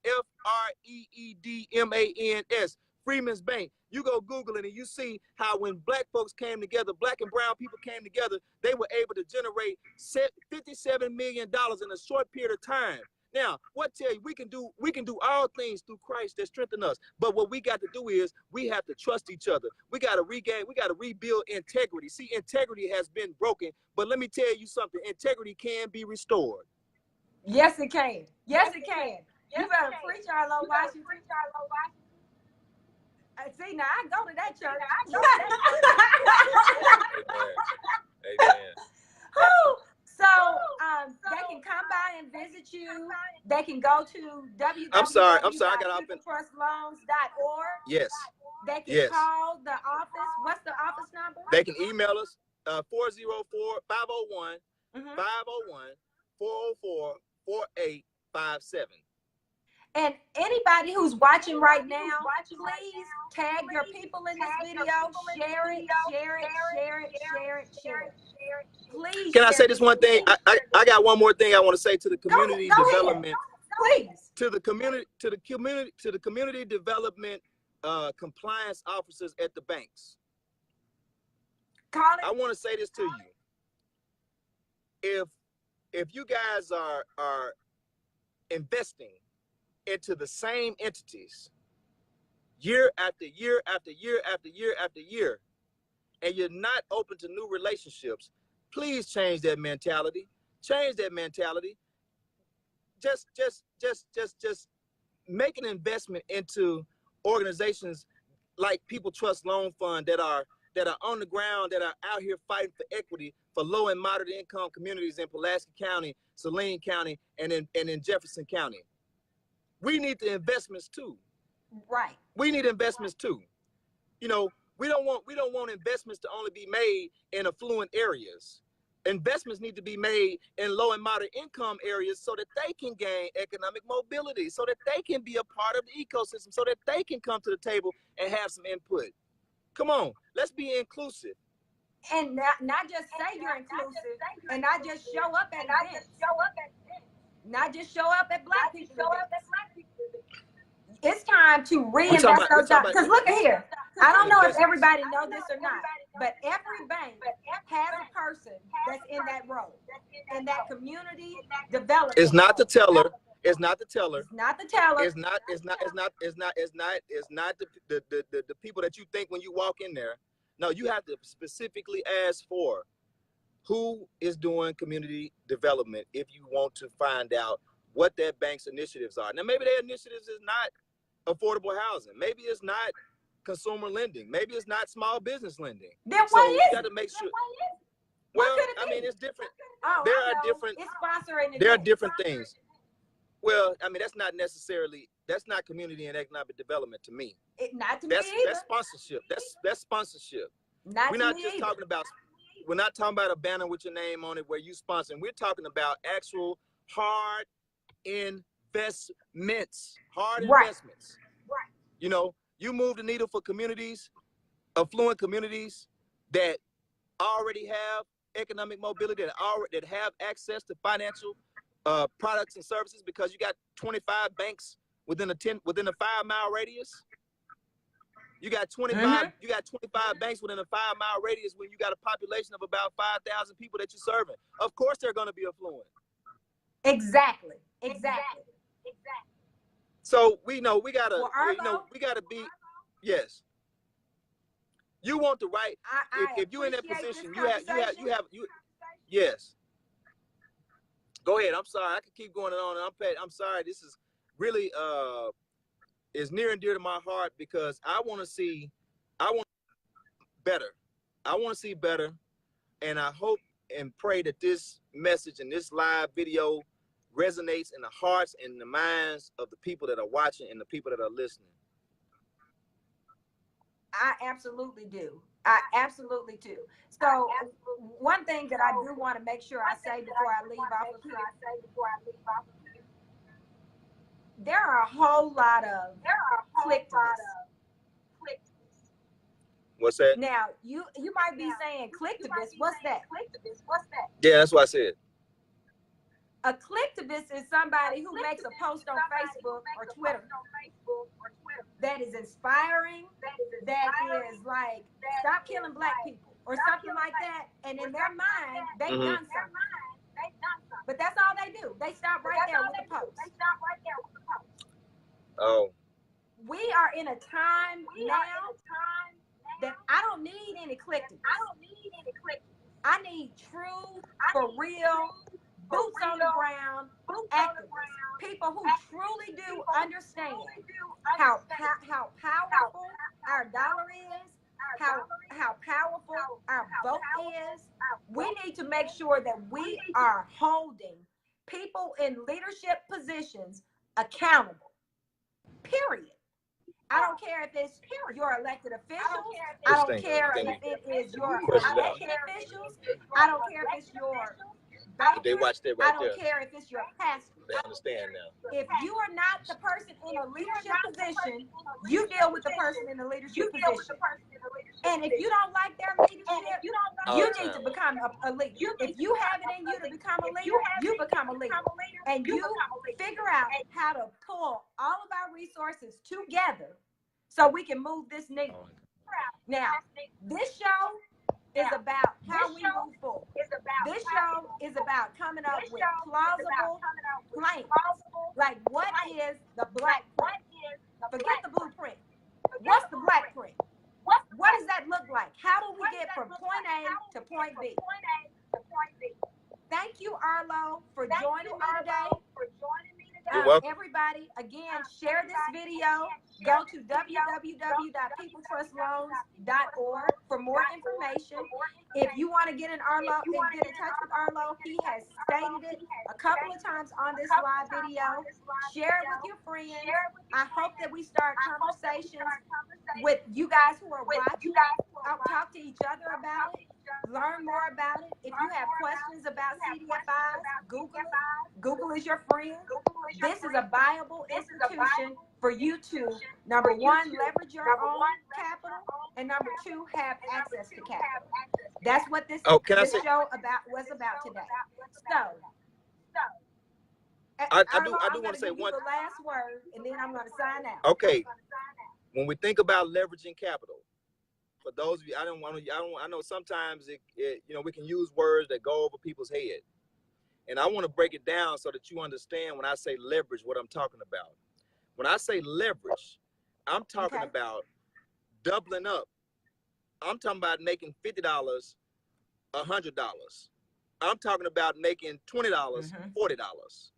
Freedmans, Freedman's Bank. You go Google it and you see how when black folks came together, black and brown people came together, they were able to generate $57 million in a short period of time. Now, we can do all things through Christ that strengthen us. But what we got to do is we have to trust each other. We got to rebuild integrity. See, integrity has been broken, but let me tell you something. Integrity can be restored. Yes, it can. Yes, it can. You better preach, Arlo. See, now I go to that church. Amen. So they can come by and visit you. They can go to www.trustloans.org. Yes. They can call the office. What's the office number? They can email us 404-501 404-4857. And anybody who's watching right now, please tag your people in this video. Share it. Please. Can I say this one thing? I got one more thing I want to say to the community development. Please. To the community development compliance officers at the banks. I want to say this to you. If you guys are investing into the same entities year after year after year after year after year, and you're not open to new relationships, please change that mentality. Change that mentality. Just make an investment into organizations like People Trust Loan Fund that are that are on the ground, that are out here fighting for equity for low and moderate income communities in Pulaski County, Saline County, and in Jefferson County. We need the investments too. Right. We need investments too. You know, we don't want investments to only be made in affluent areas. Investments need to be made in low and moderate income areas so that they can gain economic mobility, so that they can be a part of the ecosystem, so that they can come to the table and have some input. Come on, let's be inclusive. And not just say you're inclusive, and not just show up at events, not just show up at Black people events. It's time to reinvest those dollars. Because look at here, I don't know if everybody knows this or not, but every bank has a person that's in that role, in that community development. It's not the teller. It's not the teller. It's not the teller. It's not the people that you think when you walk in there. No, you have to specifically ask for who is doing community development if you want to find out what that bank's initiatives are. Now, maybe their initiatives is not affordable housing. Maybe it's not consumer lending. Maybe it's not small business lending. Then so what is you got to make sure. Well, I mean, it's different. Oh, there are different. It's sponsoring. There are different things. Well, I mean, that's not community and economic development to me. Not to me either. That's sponsorship. That's sponsorship. We're not talking about a banner with your name on it where you sponsor. We're talking about actual hard investments. Investments. Right. You know, you move the needle for communities, affluent communities that already have economic mobility, that have access to financial products and services, because you got 25 banks within a 5-mile radius. You got 25 banks within a 5-mile radius when you got a population of about 5,000 people that you're serving. Of course they're going to be affluent. Exactly. So we gotta we gotta be, yes. You want the right, if you're in that position, you have yes. Go ahead. I'm sorry. I could keep going on. I'm sorry. This is really is near and dear to my heart, because I want better. I want to see better, and I hope and pray that this message and this live video resonates in the hearts and the minds of the people that are watching and the people that are listening. I absolutely do. I absolutely do. So one thing that I do want to make sure I say before I leave off of here, there are a whole lot of clicktivists. What's that? Now, you might be saying clicktivist. What's that? Yeah, that's what I said. A clicktivist is somebody who makes a post on Facebook or Twitter that is inspiring, that is like, stop killing Black people or something like that. And in their mind, they've done something. But that's all they do. They stop right there with the post. Oh. We are in a time now that I don't need any clicktivists. I need true, for real, boots on the ground activists, people who truly do understand how powerful our dollar is, how powerful our vote is. We need to make sure that we are holding people in leadership positions accountable. Period. I don't care if it's your elected officials. I don't care if it is your elected officials. I don't care if it's your They watch that right I don't care if it's your pastor. They understand now. If you are not the person in a leadership position, you deal with the person in the leadership position. And if you don't like their leadership, you need to become a leader. If you have it in you to become a leader, you become a leader. And you figure out how to pull all of our resources together so we can move this needle. Now, this show is about how we move forward. This show is about coming up with plausible plans. Like, what is the Black print? Forget the blueprint. What's the Black print? What does that look like? How do we get from point A to point B? Thank you, Arlo, for joining me today. You're welcome. Everybody, again, share this video. Go to www.peopletrustloans.org for more information. If you want to get in touch with Arlo, he has stated it a couple of times on this live video. Share it with your friends. I hope that we start conversations with you guys who are watching. I'll talk to each other about it. Learn more about it. If you have questions about CDFIs, Google it. Google is your friend. This is a viable institution for you to, number one, leverage your own capital, and number two, have access to capital. That's what this show was about today. So, I do want to say the last word, and then I'm going to sign out. Okay. When we think about leveraging capital, for those of you, I know sometimes we can use words that go over people's head. And I want to break it down so that you understand when I say leverage, what I'm talking about. When I say leverage, I'm talking about doubling up. I'm talking about making $50, $100. I'm talking about making $20, $40.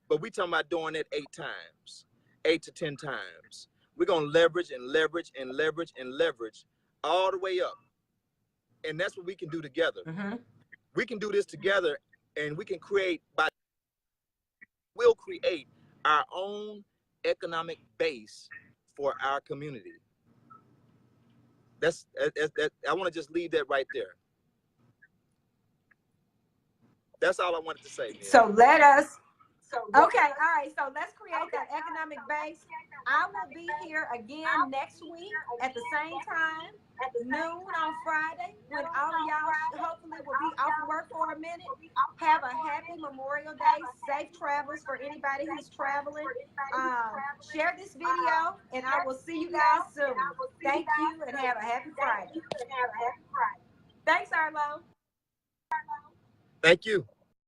But we talking about doing it 8 times, 8 to 10 times. We're going to leverage and leverage and leverage and leverage all the way up. And that's what we can do together. We can do this together, and we can we'll create our own economic base for our community. I want to just leave that right there. That's all I wanted to say. So let us. Okay, all right. So let's create that economic base. I will be here again next week at the same time, noon on Friday, when all of y'all hopefully will be off of work for a minute. Have a happy Memorial Day. Safe travels for anybody who's traveling. Share this video, and I will see you guys soon. Thank you, and have a happy Friday. Thanks, Arlo. Thank you.